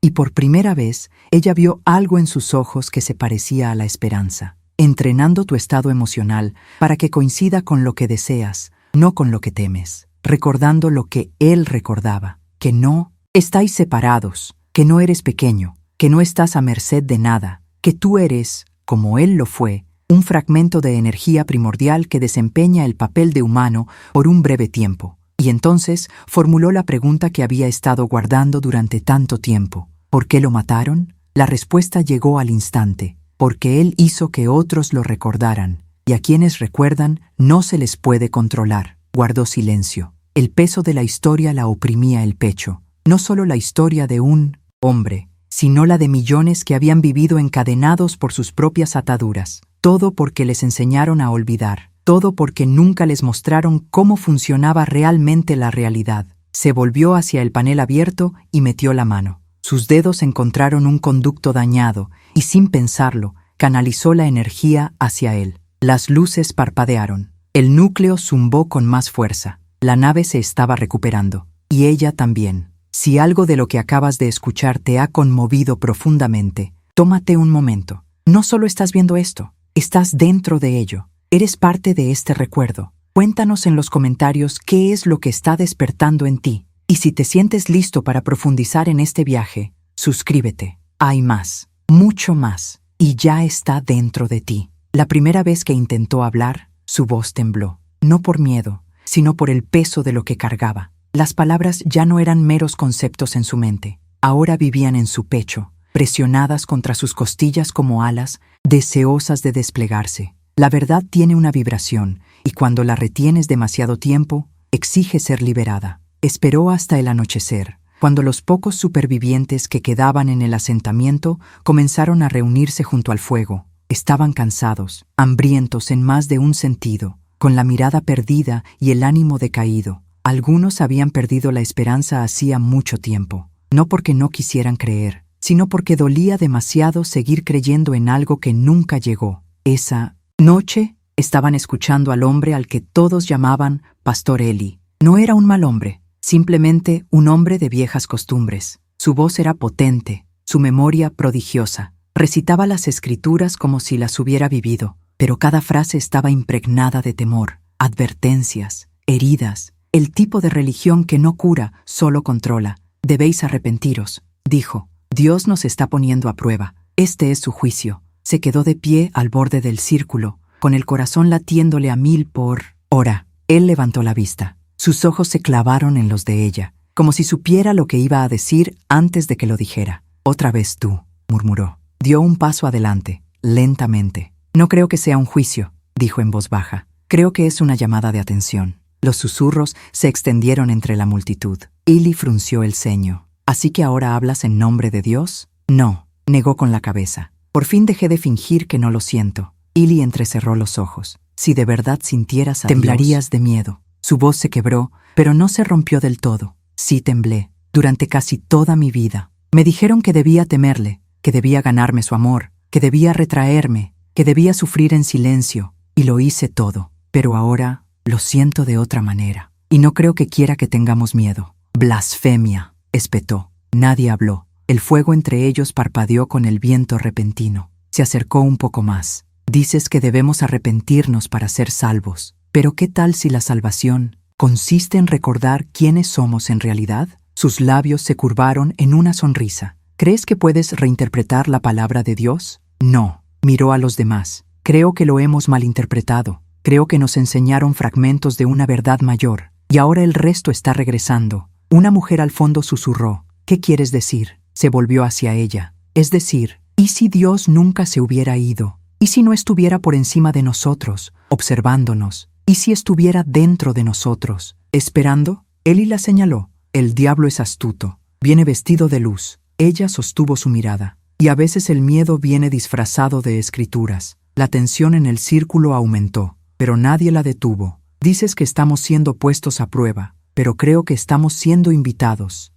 y por primera vez ella vio algo en sus ojos que se parecía a la esperanza. Entrenando tu estado emocional para que coincida con lo que deseas, no con lo que temes. Recordando lo que él recordaba, que no estáis separados, que no eres pequeño, que no estás a merced de nada, que tú eres, como él lo fue, un fragmento de energía primordial que desempeña el papel de humano por un breve tiempo. Y entonces formuló la pregunta que había estado guardando durante tanto tiempo. ¿Por qué lo mataron? La respuesta llegó al instante. Porque él hizo que otros lo recordaran, y a quienes recuerdan no se les puede controlar. Guardó silencio. El peso de la historia la oprimía el pecho. No solo la historia de un hombre, sino la de millones que habían vivido encadenados por sus propias ataduras. Todo porque les enseñaron a olvidar. Todo porque nunca les mostraron cómo funcionaba realmente la realidad. Se volvió hacia el panel abierto y metió la mano. Sus dedos encontraron un conducto dañado y, sin pensarlo, canalizó la energía hacia él. Las luces parpadearon. El núcleo zumbó con más fuerza. La nave se estaba recuperando. Y ella también. Si algo de lo que acabas de escuchar te ha conmovido profundamente, tómate un momento. No solo estás viendo esto, estás dentro de ello. Eres parte de este recuerdo. Cuéntanos en los comentarios qué es lo que está despertando en ti. Y si te sientes listo para profundizar en este viaje, suscríbete. Hay más, mucho más, y ya está dentro de ti. La primera vez que intentó hablar, su voz tembló. No por miedo, sino por el peso de lo que cargaba. Las palabras ya no eran meros conceptos en su mente. Ahora vivían en su pecho, presionadas contra sus costillas como alas, deseosas de desplegarse. La verdad tiene una vibración, y cuando la retienes demasiado tiempo, exige ser liberada. Esperó hasta el anochecer, cuando los pocos supervivientes que quedaban en el asentamiento comenzaron a reunirse junto al fuego. Estaban cansados, hambrientos en más de un sentido, con la mirada perdida y el ánimo decaído. Algunos habían perdido la esperanza hacía mucho tiempo, no porque no quisieran creer, sino porque dolía demasiado seguir creyendo en algo que nunca llegó. Esa noche estaban escuchando al hombre al que todos llamaban Pastor Eli. No era un mal hombre, simplemente un hombre de viejas costumbres. Su voz era potente, su memoria prodigiosa. Recitaba las escrituras como si las hubiera vivido, pero cada frase estaba impregnada de temor, advertencias, heridas. El tipo de religión que no cura, solo controla. Debéis arrepentiros, dijo. Dios nos está poniendo a prueba. Este es su juicio. Se quedó de pie al borde del círculo, con el corazón latiéndole a 1000 por hora. Él levantó la vista. Sus ojos se clavaron en los de ella, como si supiera lo que iba a decir antes de que lo dijera. Otra vez tú, murmuró. Dio un paso adelante, lentamente. No creo que sea un juicio, dijo en voz baja. Creo que es una llamada de atención. Los susurros se extendieron entre la multitud. Eli frunció el ceño. ¿Así que ahora hablas en nombre de Dios? No, negó con la cabeza. Por fin dejé de fingir que no lo siento. Eli entrecerró los ojos. Si de verdad sintieras a temblarías de miedo. Su voz se quebró, pero no se rompió del todo. Sí temblé, durante casi toda mi vida. Me dijeron que debía temerle, que debía ganarme su amor, que debía retraerme, que debía sufrir en silencio, y lo hice todo. Pero ahora lo siento de otra manera, y no creo que quiera que tengamos miedo. Blasfemia, espetó. Nadie habló. El fuego entre ellos parpadeó con el viento repentino. Se acercó un poco más. Dices que debemos arrepentirnos para ser salvos. Pero ¿qué tal si la salvación consiste en recordar quiénes somos en realidad? Sus labios se curvaron en una sonrisa. ¿Crees que puedes reinterpretar la palabra de Dios? No. Miró a los demás. Creo que lo hemos malinterpretado. Creo que nos enseñaron fragmentos de una verdad mayor. Y ahora el resto está regresando. Una mujer al fondo susurró. ¿Qué quieres decir? Se volvió hacia ella. Es decir, ¿y si Dios nunca se hubiera ido? ¿Y si no estuviera por encima de nosotros, observándonos? ¿Y si estuviera dentro de nosotros, esperando? Eli la señaló. El diablo es astuto. Viene vestido de luz. Ella sostuvo su mirada. Y a veces el miedo viene disfrazado de escrituras. La tensión en el círculo aumentó, pero nadie la detuvo. Dices que estamos siendo puestos a prueba, pero creo que estamos siendo invitados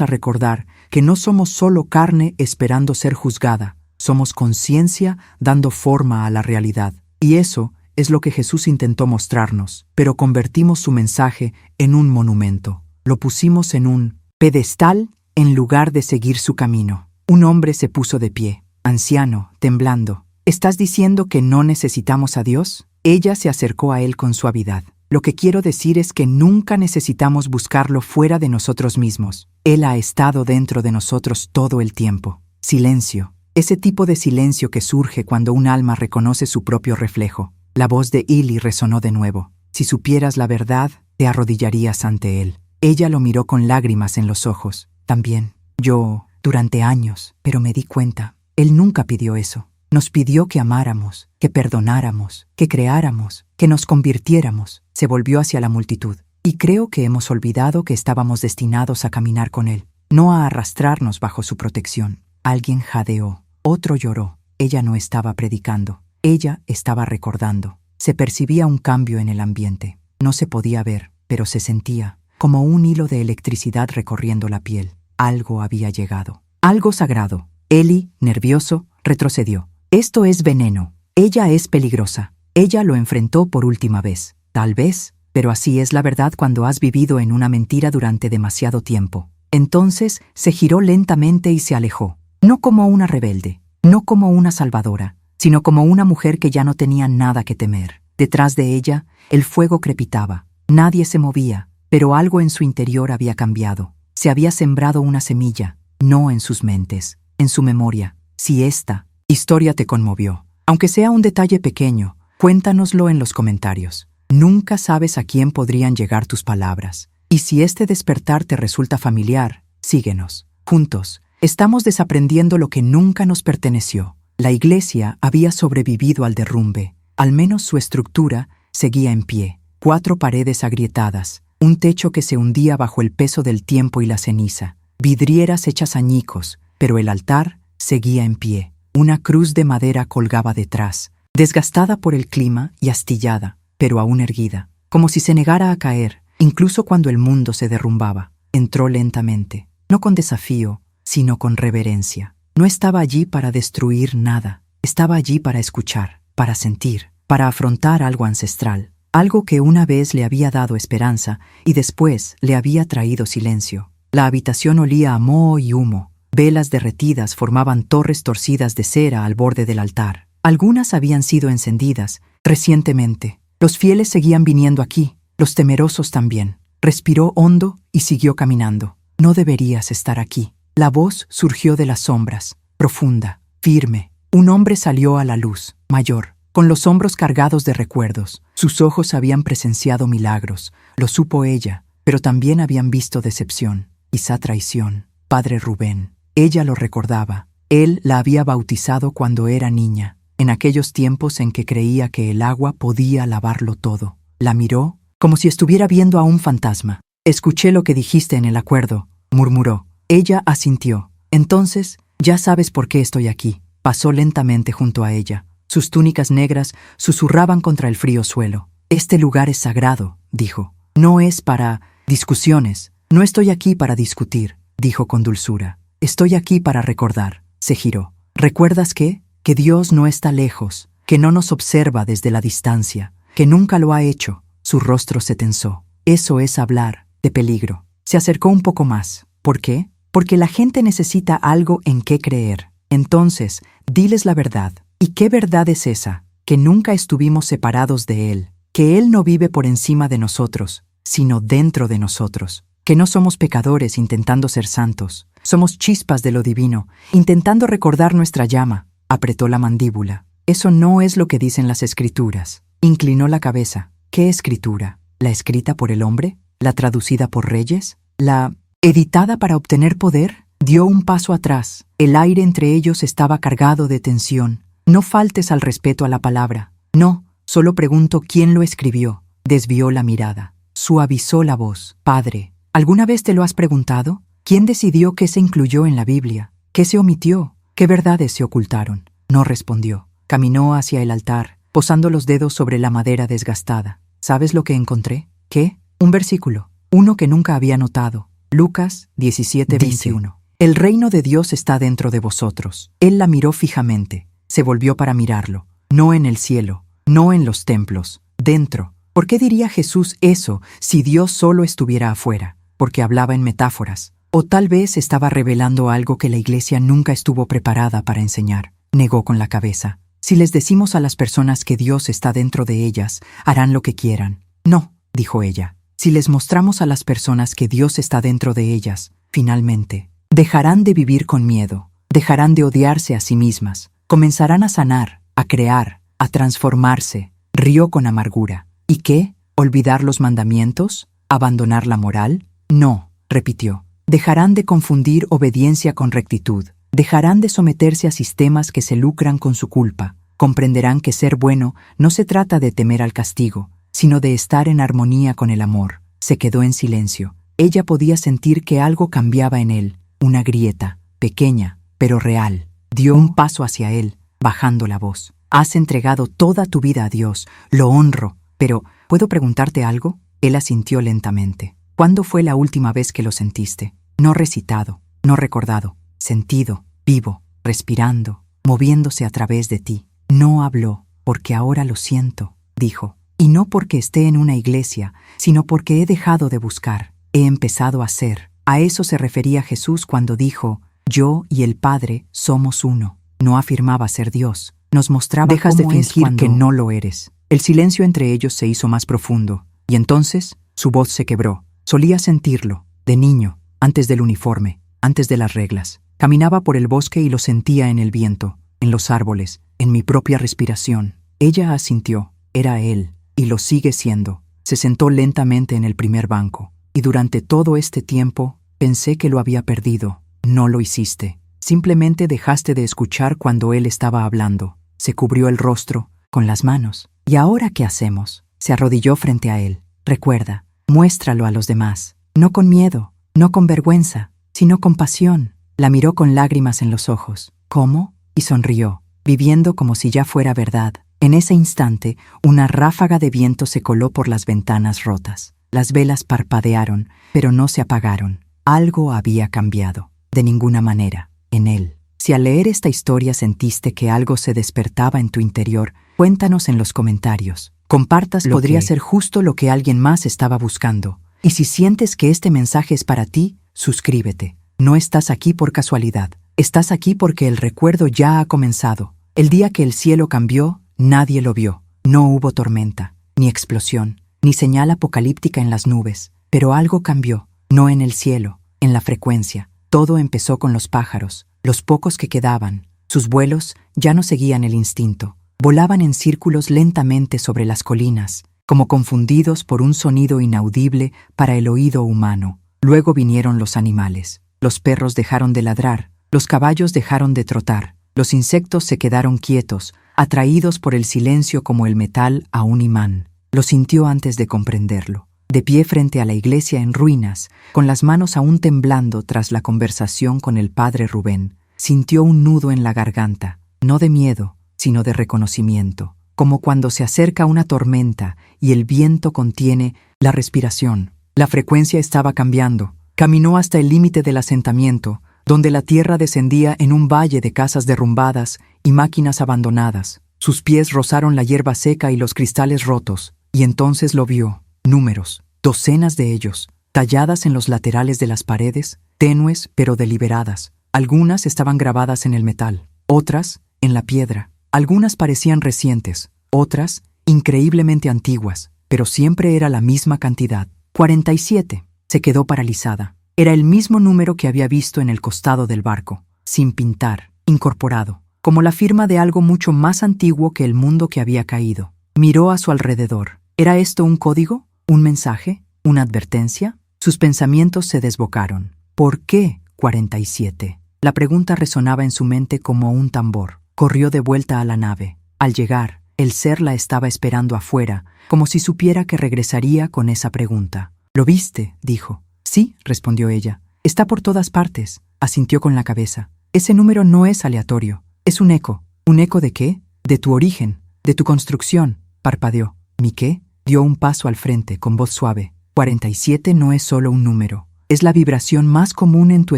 a recordar que no somos solo carne esperando ser juzgada, somos conciencia dando forma a la realidad. Y eso es lo que Jesús intentó mostrarnos, pero convertimos su mensaje en un monumento. Lo pusimos en un pedestal en lugar de seguir su camino. Un hombre se puso de pie, anciano, temblando. ¿Estás diciendo que no necesitamos a Dios? Ella se acercó a él con suavidad. Lo que quiero decir es que nunca necesitamos buscarlo fuera de nosotros mismos. Él ha estado dentro de nosotros todo el tiempo. Silencio. Ese tipo de silencio que surge cuando un alma reconoce su propio reflejo. La voz de Eli resonó de nuevo. Si supieras la verdad, te arrodillarías ante él. Ella lo miró con lágrimas en los ojos. También. Yo, durante años, pero me di cuenta. Él nunca pidió eso. Nos pidió que amáramos, que perdonáramos, que creáramos, que nos convirtiéramos. Se volvió hacia la multitud. Y creo que hemos olvidado que estábamos destinados a caminar con él, no a arrastrarnos bajo su protección. Alguien jadeó. Otro lloró. Ella no estaba predicando. Ella estaba recordando. Se percibía un cambio en el ambiente. No se podía ver, pero se sentía, como un hilo de electricidad recorriendo la piel. Algo había llegado. Algo sagrado. Eli, nervioso, retrocedió. Esto es veneno. Ella es peligrosa. Ella lo enfrentó por última vez. Tal vez, pero así es la verdad cuando has vivido en una mentira durante demasiado tiempo. Entonces se giró lentamente y se alejó. No como una rebelde, no como una salvadora, sino como una mujer que ya no tenía nada que temer. Detrás de ella, el fuego crepitaba. Nadie se movía, pero algo en su interior había cambiado. Se había sembrado una semilla, no en sus mentes, en su memoria. Si esta historia te conmovió, aunque sea un detalle pequeño, cuéntanoslo en los comentarios. Nunca sabes a quién podrían llegar tus palabras. Y si este despertar te resulta familiar, síguenos. Juntos, estamos desaprendiendo lo que nunca nos perteneció. La iglesia había sobrevivido al derrumbe. Al menos su estructura seguía en pie. 4 paredes agrietadas, un techo que se hundía bajo el peso del tiempo y la ceniza, vidrieras hechas añicos, pero el altar seguía en pie. Una cruz de madera colgaba detrás, desgastada por el clima y astillada, pero aún erguida, como si se negara a caer, incluso cuando el mundo se derrumbaba. Entró lentamente, no con desafío, sino con reverencia. No estaba allí para destruir nada, estaba allí para escuchar, para sentir, para afrontar algo ancestral, algo que una vez le había dado esperanza y después le había traído silencio. La habitación olía a moho y humo. Velas derretidas formaban torres torcidas de cera al borde del altar. Algunas habían sido encendidas recientemente. Los fieles seguían viniendo aquí, los temerosos también. Respiró hondo y siguió caminando. No deberías estar aquí. La voz surgió de las sombras, profunda, firme. Un hombre salió a la luz, mayor, con los hombros cargados de recuerdos. Sus ojos habían presenciado milagros, lo supo ella, pero también habían visto decepción, quizá traición. Padre Rubén. Ella lo recordaba. Él la había bautizado cuando era niña. en aquellos tiempos en que creía que el agua podía lavarlo todo. La miró, como si estuviera viendo a un fantasma. «Escuché lo que dijiste en el acuerdo», murmuró. Ella asintió. «Entonces, ya sabes por qué estoy aquí». Pasó lentamente junto a ella. Sus túnicas negras susurraban contra el frío suelo. «Este lugar es sagrado», dijo. «No es para discusiones. No estoy aquí para discutir», dijo con dulzura. «Estoy aquí para recordar». Se giró. «¿Recuerdas qué? Que Dios no está lejos, que no nos observa desde la distancia, que nunca lo ha hecho». Su rostro se tensó. «Eso es hablar de peligro». Se acercó un poco más. «¿Por qué? Porque la gente necesita algo en qué creer. Entonces, diles la verdad». «¿Y qué verdad es esa? Que nunca estuvimos separados de Él, que Él no vive por encima de nosotros, sino dentro de nosotros, que no somos pecadores intentando ser santos, somos chispas de lo divino, intentando recordar nuestra llama». Apretó la mandíbula. «Eso no es lo que dicen las Escrituras». Inclinó la cabeza. «¿Qué escritura? ¿La escrita por el hombre? ¿La traducida por reyes? ¿La editada para obtener poder?» Dio un paso atrás. El aire entre ellos estaba cargado de tensión. «No faltes al respeto a la palabra». «No, solo pregunto quién lo escribió». Desvió la mirada. Suavizó la voz. «Padre, ¿alguna vez te lo has preguntado? ¿Quién decidió qué se incluyó en la Biblia? ¿Qué se omitió? ¿Qué verdades se ocultaron?» No respondió. Caminó hacia el altar, posando los dedos sobre la madera desgastada. «¿Sabes lo que encontré?» «¿Qué?» «Un versículo. Uno que nunca había notado. Lucas 17:21. El reino de Dios está dentro de vosotros». Él la miró fijamente. Se volvió para mirarlo. No en el cielo, no en los templos, dentro. ¿Por qué diría Jesús eso si Dios solo estuviera afuera? Porque hablaba en metáforas. O tal vez estaba revelando algo que la iglesia nunca estuvo preparada para enseñar. Negó con la cabeza. «Si les decimos a las personas que Dios está dentro de ellas, harán lo que quieran». «No», dijo ella. «Si les mostramos a las personas que Dios está dentro de ellas, finalmente, dejarán de vivir con miedo, dejarán de odiarse a sí mismas, comenzarán a sanar, a crear, a transformarse». Rió con amargura. «¿Y qué? ¿Olvidar los mandamientos? ¿Abandonar la moral?» «No», repitió. «Dejarán de confundir obediencia con rectitud. Dejarán de someterse a sistemas que se lucran con su culpa. Comprenderán que ser bueno no se trata de temer al castigo, sino de estar en armonía con el amor». Se quedó en silencio. Ella podía sentir que algo cambiaba en él, una grieta, pequeña, pero real. Dio un paso hacia él, bajando la voz. «Has entregado toda tu vida a Dios, lo honro, pero ¿puedo preguntarte algo?» Él asintió lentamente. «¿Cuándo fue la última vez que lo sentiste? No recitado, no recordado, sentido, vivo, respirando, moviéndose a través de ti». No habló, «Porque ahora lo siento», dijo. «Y no porque esté en una iglesia, sino porque he dejado de buscar, he empezado a ser». A eso se refería Jesús cuando dijo: «Yo y el Padre somos uno». No afirmaba ser Dios. Nos mostraba Dejas de cómo es fingir cuando que no lo eres. El silencio entre ellos se hizo más profundo, y entonces su voz se quebró. Solía sentirlo, de niño, antes del uniforme, antes de las reglas. Caminaba por el bosque y lo sentía en el viento, en los árboles, en mi propia respiración. Ella asintió. Era él, y lo sigue siendo. Se sentó lentamente en el primer banco, y durante todo este tiempo pensé que lo había perdido. No lo hiciste. Simplemente dejaste de escuchar cuando él estaba hablando. Se cubrió el rostro con las manos. «¿Y ahora qué hacemos?» Se arrodilló frente a él. «Recuerda, muéstralo a los demás. No con miedo, no con vergüenza, sino con pasión». La miró con lágrimas en los ojos. «¿Cómo?» Y sonrió, viviendo como si ya fuera verdad. En ese instante, una ráfaga de viento se coló por las ventanas rotas. Las velas parpadearon, pero no se apagaron. Algo había cambiado. De ninguna manera, en él. Si al leer esta historia sentiste que algo se despertaba en tu interior, cuéntanos en los comentarios. Compartas lo podría ser justo lo que alguien más estaba buscando. Y si sientes que este mensaje es para ti, suscríbete. No estás aquí por casualidad. Estás aquí porque el recuerdo ya ha comenzado. El día que el cielo cambió, nadie lo vio. No hubo tormenta, ni explosión, ni señal apocalíptica en las nubes. Pero algo cambió, no en el cielo, en la frecuencia. Todo empezó con los pájaros, los pocos que quedaban. Sus vuelos ya no seguían el instinto. Volaban en círculos lentamente sobre las colinas, como confundidos por un sonido inaudible para el oído humano. Luego vinieron los animales. Los perros dejaron de ladrar, los caballos dejaron de trotar, Los insectos se quedaron quietos, atraídos por el silencio como el metal a un imán. Lo sintió antes de comprenderlo. De pie frente a la iglesia en ruinas, con las manos aún temblando tras la conversación con el padre Rubén, sintió un nudo en la garganta, no de miedo, sino de reconocimiento, como cuando se acerca una tormenta y el viento contiene la respiración. La frecuencia estaba cambiando. Caminó hasta el límite del asentamiento, donde la tierra descendía en un valle de casas derrumbadas y máquinas abandonadas. Sus pies rozaron la hierba seca y los cristales rotos, y entonces lo vio. Números, docenas de ellos, talladas en los laterales de las paredes, tenues pero deliberadas. Algunas estaban grabadas en el metal, otras en la piedra. Algunas parecían recientes, otras increíblemente antiguas, pero siempre era la misma cantidad. 47. Se quedó paralizada. Era el mismo número que había visto en el costado del barco, sin pintar, incorporado, como la firma de algo mucho más antiguo que el mundo que había caído. Miró a su alrededor. ¿Era esto un código? ¿Un mensaje? ¿Una advertencia? Sus pensamientos se desbocaron. ¿Por qué 47? La pregunta resonaba en su mente como un tambor. Corrió de vuelta a la nave. Al llegar, el ser la estaba esperando afuera, como si supiera que regresaría con esa pregunta. «¿Lo viste?», dijo. «Sí», respondió ella. «Está por todas partes», asintió con la cabeza. «Ese número no es aleatorio. Es un eco». «¿Un eco de qué?» «De tu origen, de tu construcción», parpadeó. «¿Mi qué?». Dio un paso al frente, con voz suave. 47 no es solo un número. Es la vibración más común en tu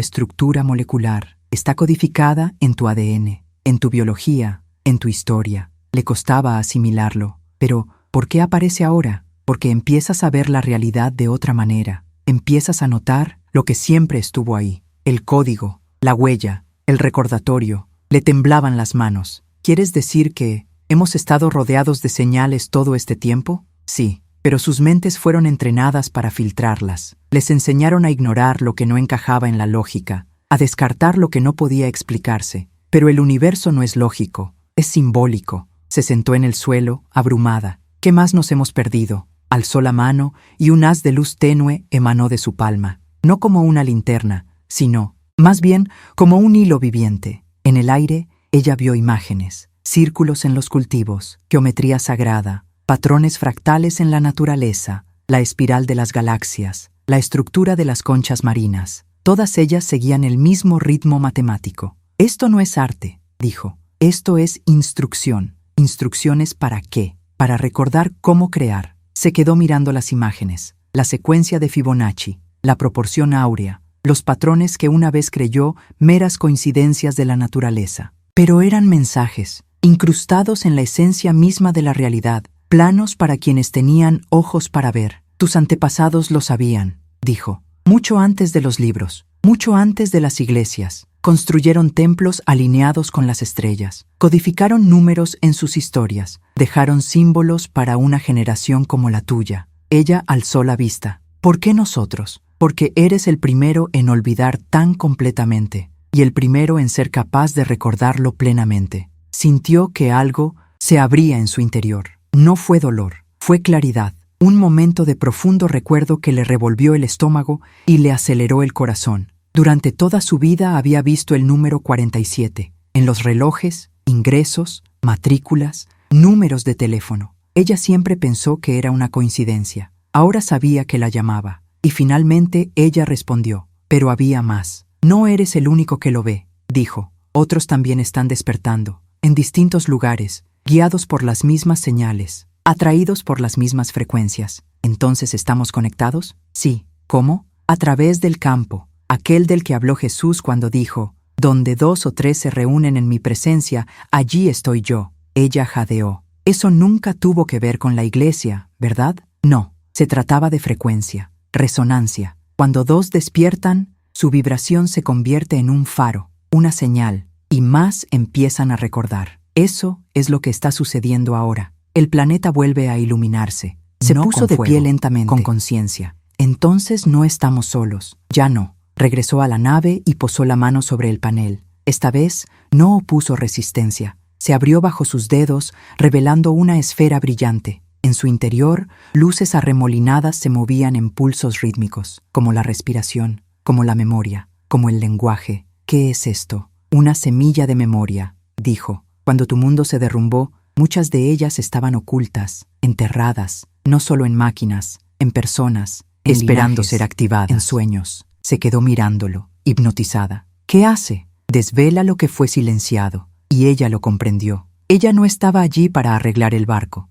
estructura molecular. Está codificada en tu ADN, en tu biología, en tu historia. Le costaba asimilarlo. Pero, ¿por qué aparece ahora? Porque empiezas a ver la realidad de otra manera. Empiezas a notar lo que siempre estuvo ahí. El código, la huella, el recordatorio. Le temblaban las manos. ¿Quieres decir que hemos estado rodeados de señales todo este tiempo? Sí, pero sus mentes fueron entrenadas para filtrarlas. Les enseñaron a ignorar lo que no encajaba en la lógica, a descartar lo que no podía explicarse. Pero el universo no es lógico, es simbólico. Se sentó en el suelo, abrumada. ¿Qué más nos hemos perdido? Alzó la mano y un haz de luz tenue emanó de su palma. No como una linterna, sino, más bien, como un hilo viviente. En el aire, ella vio imágenes, círculos en los cultivos, geometría sagrada, patrones fractales en la naturaleza, la espiral de las galaxias, la estructura de las conchas marinas. Todas ellas seguían el mismo ritmo matemático. «Esto no es arte», dijo. «Esto es instrucción». ¿Instrucciones para qué? Para recordar cómo crear. Se quedó mirando las imágenes, la secuencia de Fibonacci, la proporción áurea, los patrones que una vez creyó meras coincidencias de la naturaleza. Pero eran mensajes, incrustados en la esencia misma de la realidad, planos para quienes tenían ojos para ver. «Tus antepasados lo sabían», dijo. «Mucho antes de los libros, mucho antes de las iglesias. Construyeron templos alineados con las estrellas, codificaron números en sus historias, dejaron símbolos para una generación como la tuya». Ella alzó la vista. «¿Por qué nosotros? Porque eres el primero en olvidar tan completamente, y el primero en ser capaz de recordarlo plenamente». Sintió que algo se abría en su interior. No fue dolor, fue claridad, un momento de profundo recuerdo que le revolvió el estómago y le aceleró el corazón. Durante toda su vida había visto el número 47, en los relojes, ingresos, matrículas, números de teléfono. Ella siempre pensó que era una coincidencia. Ahora sabía que la llamaba. Y finalmente ella respondió. «Pero había más. No eres el único que lo ve», dijo. «Otros también están despertando, en distintos lugares, guiados por las mismas señales, atraídos por las mismas frecuencias». «¿Entonces estamos conectados?» «Sí». «¿Cómo?» «A través del campo, aquel del que habló Jesús cuando dijo, donde 2 o 3 se reúnen en mi presencia, allí estoy yo». Ella jadeó. Eso nunca tuvo que ver con la iglesia, ¿verdad? No, se trataba de frecuencia, resonancia. Cuando 2 despiertan, su vibración se convierte en un faro, una señal, y más empiezan a recordar. Eso es lo que está sucediendo ahora. El planeta vuelve a iluminarse. Se puso de pie lentamente, con conciencia. «Entonces no estamos solos». «Ya no». Regresó a la nave y posó la mano sobre el panel. Esta vez no opuso resistencia. Se abrió bajo sus dedos, revelando una esfera brillante. En su interior, luces arremolinadas se movían en pulsos rítmicos, como la respiración, como la memoria, como el lenguaje. «¿Qué es esto?» «Una semilla de memoria», dijo. Cuando tu mundo se derrumbó, muchas de ellas estaban ocultas, enterradas, no solo en máquinas, en personas, esperando ser activadas. En sueños. Se quedó mirándolo, hipnotizada. ¿Qué hace? Desvela lo que fue silenciado. Y ella lo comprendió. Ella no estaba allí para arreglar el barco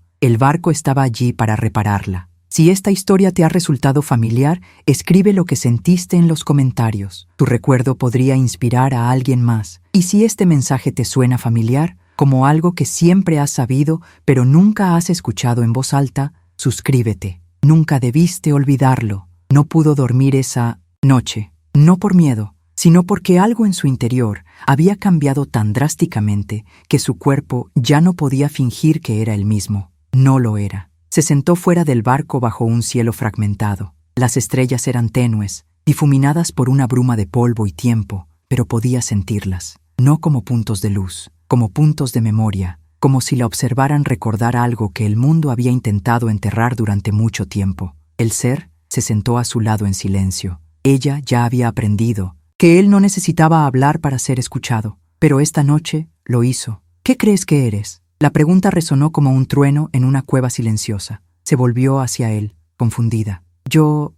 estaba allí para repararla. Si esta historia te ha resultado familiar, escribe lo que sentiste en los comentarios. Tu recuerdo podría inspirar a alguien más. Y si este mensaje te suena familiar, como algo que siempre has sabido, pero nunca has escuchado en voz alta, suscríbete. Nunca debiste olvidarlo. No pudo dormir esa noche, no por miedo, sino porque algo en su interior había cambiado tan drásticamente que su cuerpo ya no podía fingir que era el mismo. No lo era. Se sentó fuera del barco bajo un cielo fragmentado. Las estrellas eran tenues, difuminadas por una bruma de polvo y tiempo, pero podía sentirlas, no como puntos de luz, como puntos de memoria, como si la observaran recordar algo que el mundo había intentado enterrar durante mucho tiempo. El ser se sentó a su lado en silencio. Ella ya había aprendido que él no necesitaba hablar para ser escuchado, pero esta noche lo hizo. ¿Qué crees que eres? La pregunta resonó como un trueno en una cueva silenciosa. Se volvió hacia él, confundida. Yo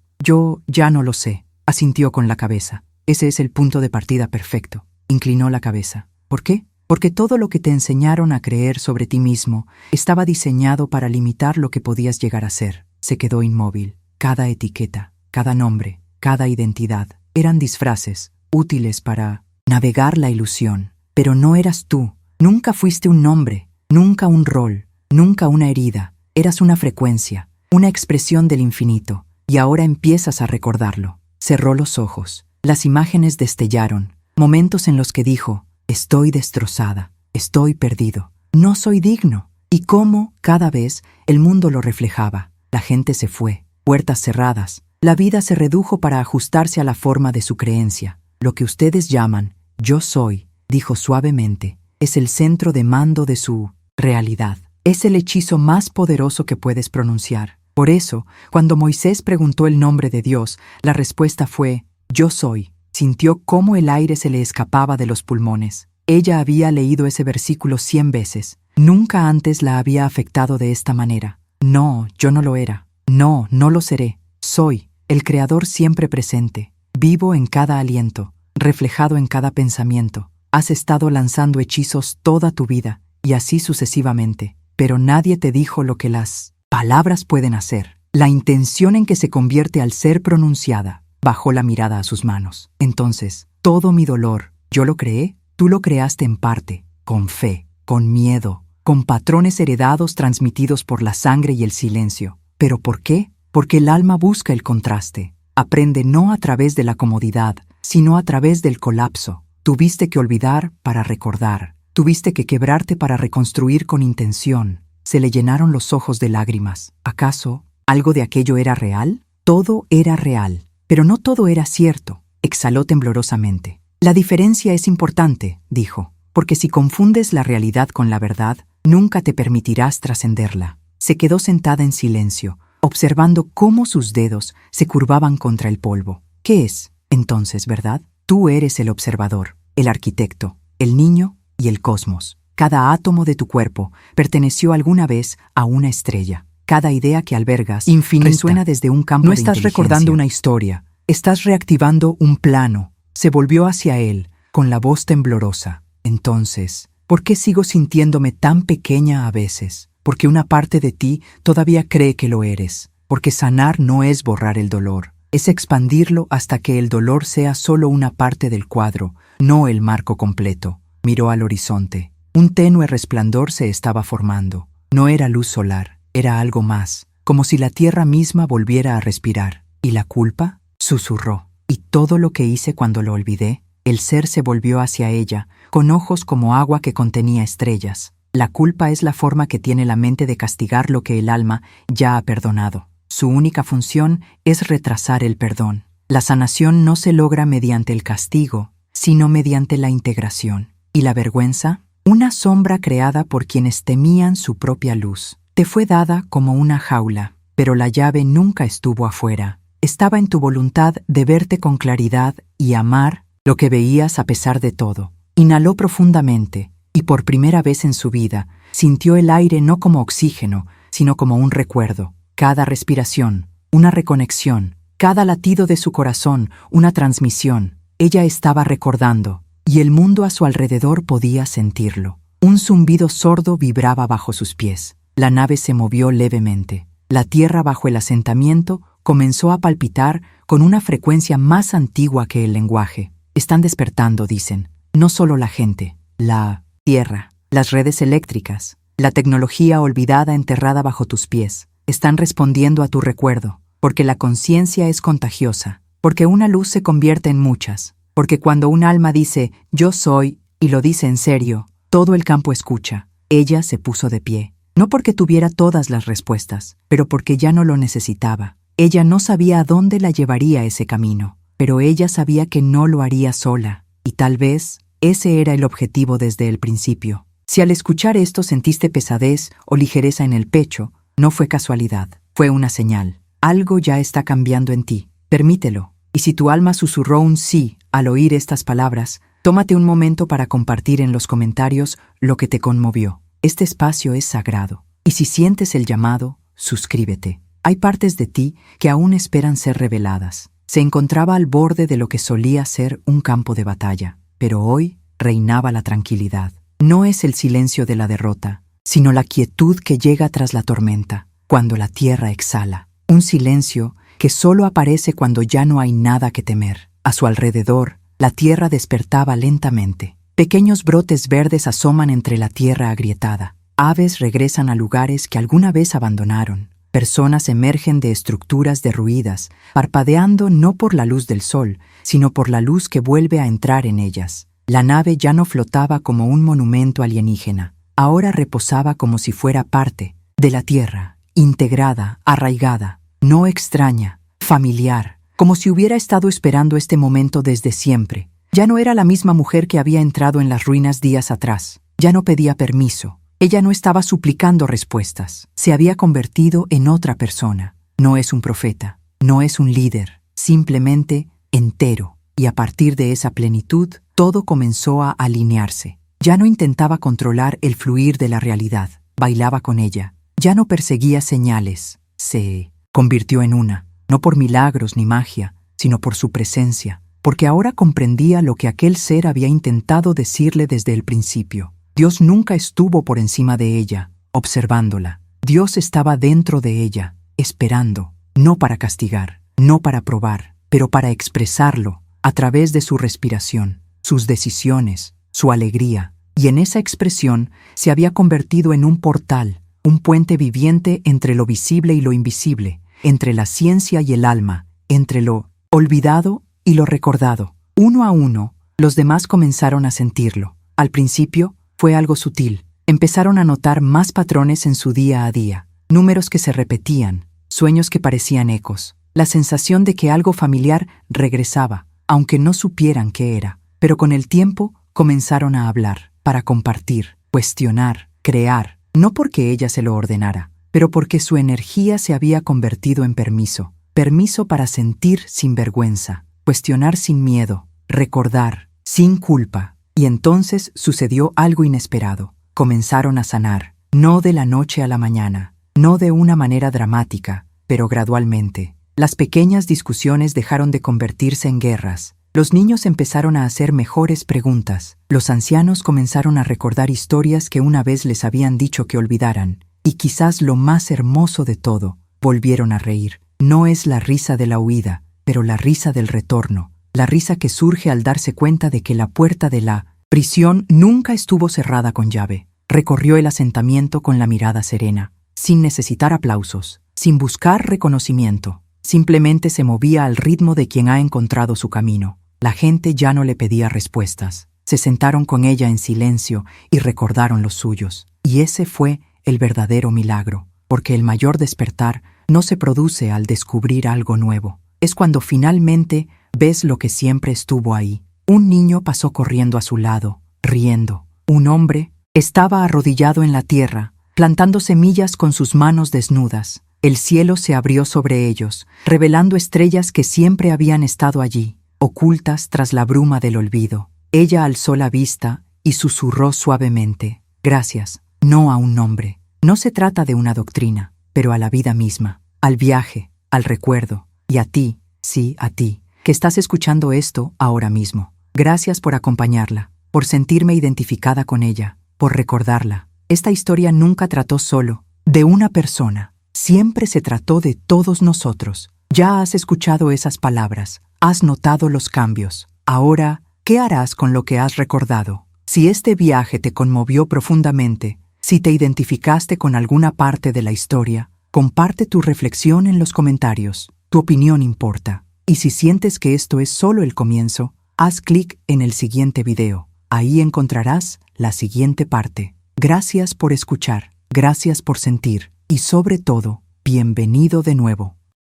ya no lo sé, asintió con la cabeza. Ese es el punto de partida perfecto. Inclinó la cabeza. ¿Por qué? Porque todo lo que te enseñaron a creer sobre ti mismo estaba diseñado para limitar lo que podías llegar a ser. Se quedó inmóvil. Cada etiqueta, cada nombre, cada identidad eran disfraces, útiles para navegar la ilusión. Pero no eras tú. Nunca fuiste un nombre. Nunca un rol, nunca una herida. Eras una frecuencia, una expresión del infinito, y ahora empiezas a recordarlo. Cerró los ojos. Las imágenes destellaron, momentos en los que dijo, estoy destrozada, estoy perdido, no soy digno. Y cómo, cada vez, el mundo lo reflejaba. La gente se fue, puertas cerradas. La vida se redujo para ajustarse a la forma de su creencia. Lo que ustedes llaman, yo soy, dijo suavemente, es el centro de mando de su realidad. Es el hechizo más poderoso que puedes pronunciar. Por eso, cuando Moisés preguntó el nombre de Dios, la respuesta fue, yo soy. Sintió cómo el aire se le escapaba de los pulmones. Ella había leído ese versículo 100 veces. Nunca antes la había afectado de esta manera. No, yo no lo era. No, no lo seré. Soy, el Creador siempre presente, vivo en cada aliento, reflejado en cada pensamiento. Has estado lanzando hechizos toda tu vida, y así sucesivamente, pero nadie te dijo lo que las palabras pueden hacer. La intención en que se convierte al ser pronunciada. Bajó la mirada a sus manos. Entonces, todo mi dolor, ¿yo lo creé? Tú lo creaste en parte, con fe, con miedo, con patrones heredados transmitidos por la sangre y el silencio. ¿Pero por qué? Porque el alma busca el contraste. Aprende no a través de la comodidad, sino a través del colapso. Tuviste que olvidar para recordar. Tuviste que quebrarte para reconstruir con intención. Se le llenaron los ojos de lágrimas. ¿Acaso algo de aquello era real? Todo era real, pero no todo era cierto. Exhaló temblorosamente. La diferencia es importante, dijo, porque si confundes la realidad con la verdad, nunca te permitirás trascenderla. Se quedó sentada en silencio, observando cómo sus dedos se curvaban contra el polvo. ¿Qué es, entonces, verdad? Tú eres el observador, el arquitecto, el niño y el cosmos. Cada átomo de tu cuerpo perteneció alguna vez a una estrella. Cada idea que albergas resuena desde un campo de inteligencia. No estás recordando una historia, estás reactivando un plano. Se volvió hacia él, con la voz temblorosa. Entonces, ¿por qué sigo sintiéndome tan pequeña a veces? Porque una parte de ti todavía cree que lo eres. Porque sanar no es borrar el dolor, es expandirlo hasta que el dolor sea solo una parte del cuadro, no el marco completo. Miró al horizonte. Un tenue resplandor se estaba formando. No era luz solar, era algo más, como si la tierra misma volviera a respirar. ¿Y la culpa? Susurró. ¿Y todo lo que hice cuando lo olvidé? El ser se volvió hacia ella, con ojos como agua que contenía estrellas. La culpa es la forma que tiene la mente de castigar lo que el alma ya ha perdonado. Su única función es retrasar el perdón. La sanación no se logra mediante el castigo, sino mediante la integración. ¿Y la vergüenza? Una sombra creada por quienes temían su propia luz. Te fue dada como una jaula, pero la llave nunca estuvo afuera. Estaba en tu voluntad de verte con claridad y amar lo que veías a pesar de todo. Inhaló profundamente, y por primera vez en su vida sintió el aire no como oxígeno, sino como un recuerdo. Cada respiración, una reconexión, cada latido de su corazón, una transmisión. Ella estaba recordando, y el mundo a su alrededor podía sentirlo. Un zumbido sordo vibraba bajo sus pies. La nave se movió levemente. La tierra bajo el asentamiento comenzó a palpitar con una frecuencia más antigua que el lenguaje. Están despertando, dicen. No solo la gente, la tierra, las redes eléctricas, la tecnología olvidada enterrada bajo tus pies. Están respondiendo a tu recuerdo, porque la conciencia es contagiosa, porque una luz se convierte en muchas, porque cuando un alma dice «yo soy» y lo dice en serio, todo el campo escucha. Ella se puso de pie, no porque tuviera todas las respuestas, pero porque ya no lo necesitaba. Ella no sabía a dónde la llevaría ese camino, pero ella sabía que no lo haría sola, y tal vez ese era el objetivo desde el principio. Si al escuchar esto sentiste pesadez o ligereza en el pecho, no fue casualidad, fue una señal. Algo ya está cambiando en ti, permítelo. Y si tu alma susurró un sí al oír estas palabras, tómate un momento para compartir en los comentarios lo que te conmovió. Este espacio es sagrado, y si sientes el llamado, suscríbete. Hay partes de ti que aún esperan ser reveladas. Se encontraba al borde de lo que solía ser un campo de batalla, pero hoy reinaba la tranquilidad. No es el silencio de la derrota, sino la quietud que llega tras la tormenta, cuando la tierra exhala. Un silencio que solo aparece cuando ya no hay nada que temer. A su alrededor, la tierra despertaba lentamente. Pequeños brotes verdes asoman entre la tierra agrietada. Aves regresan a lugares que alguna vez abandonaron. Personas emergen de estructuras derruidas, parpadeando no por la luz del sol, sino por la luz que vuelve a entrar en ellas. La nave ya no flotaba como un monumento alienígena. Ahora reposaba como si fuera parte de la tierra, integrada, arraigada, no extraña, familiar, como si hubiera estado esperando este momento desde siempre. Ya no era la misma mujer que había entrado en las ruinas días atrás. Ya no pedía permiso. Ella no estaba suplicando respuestas. Se había convertido en otra persona. No es un profeta, no es un líder, simplemente entero. Y a partir de esa plenitud, todo comenzó a alinearse. Ya no intentaba controlar el fluir de la realidad. Bailaba con ella. Ya no perseguía señales. Se convirtió en una, no por milagros ni magia, sino por su presencia, porque ahora comprendía lo que aquel ser había intentado decirle desde el principio. Dios nunca estuvo por encima de ella, observándola. Dios estaba dentro de ella, esperando, no para castigar, no para probar, pero para expresarlo a través de su respiración, sus decisiones, su alegría. Y en esa expresión se había convertido en un portal, un puente viviente entre lo visible y lo invisible, entre la ciencia y el alma, entre lo olvidado y lo recordado. Uno a uno, los demás comenzaron a sentirlo. Al principio, fue algo sutil. Empezaron a notar más patrones en su día a día, números que se repetían, sueños que parecían ecos, la sensación de que algo familiar regresaba, aunque no supieran qué era. Pero con el tiempo comenzaron a hablar, para compartir, cuestionar, crear, no porque ella se lo ordenara, pero porque su energía se había convertido en permiso, permiso para sentir sin vergüenza, cuestionar sin miedo, recordar sin culpa. Y entonces sucedió algo inesperado. Comenzaron a sanar, no de la noche a la mañana, no de una manera dramática, pero gradualmente. Las pequeñas discusiones dejaron de convertirse en guerras. Los niños empezaron a hacer mejores preguntas. Los ancianos comenzaron a recordar historias que una vez les habían dicho que olvidaran. Y quizás lo más hermoso de todo, volvieron a reír. No es la risa de la huida, pero la risa del retorno. La risa que surge al darse cuenta de que la puerta de la prisión nunca estuvo cerrada con llave. Recorrió el asentamiento con la mirada serena, sin necesitar aplausos, sin buscar reconocimiento. Simplemente se movía al ritmo de quien ha encontrado su camino. La gente ya no le pedía respuestas. Se sentaron con ella en silencio y recordaron los suyos. Y ese fue el verdadero milagro, porque el mayor despertar no se produce al descubrir algo nuevo. Es cuando finalmente ves lo que siempre estuvo ahí. Un niño pasó corriendo a su lado, riendo. Un hombre estaba arrodillado en la tierra, plantando semillas con sus manos desnudas. El cielo se abrió sobre ellos, revelando estrellas que siempre habían estado allí, ocultas tras la bruma del olvido. Ella alzó la vista y susurró suavemente: gracias, no a un nombre. No se trata de una doctrina, pero a la vida misma, al viaje, al recuerdo, y a ti, sí, a ti, que estás escuchando esto ahora mismo. Gracias por acompañarla, por sentirme identificada con ella, por recordarla. Esta historia nunca trató solo de una persona, siempre se trató de todos nosotros. Ya has escuchado esas palabras, has notado los cambios. Ahora, ¿qué harás con lo que has recordado? Si este viaje te conmovió profundamente, si te identificaste con alguna parte de la historia, comparte tu reflexión en los comentarios. Tu opinión importa. Y si sientes que esto es solo el comienzo, haz clic en el siguiente video. Ahí encontrarás la siguiente parte. Gracias por escuchar, gracias por sentir y sobre todo, bienvenido de nuevo.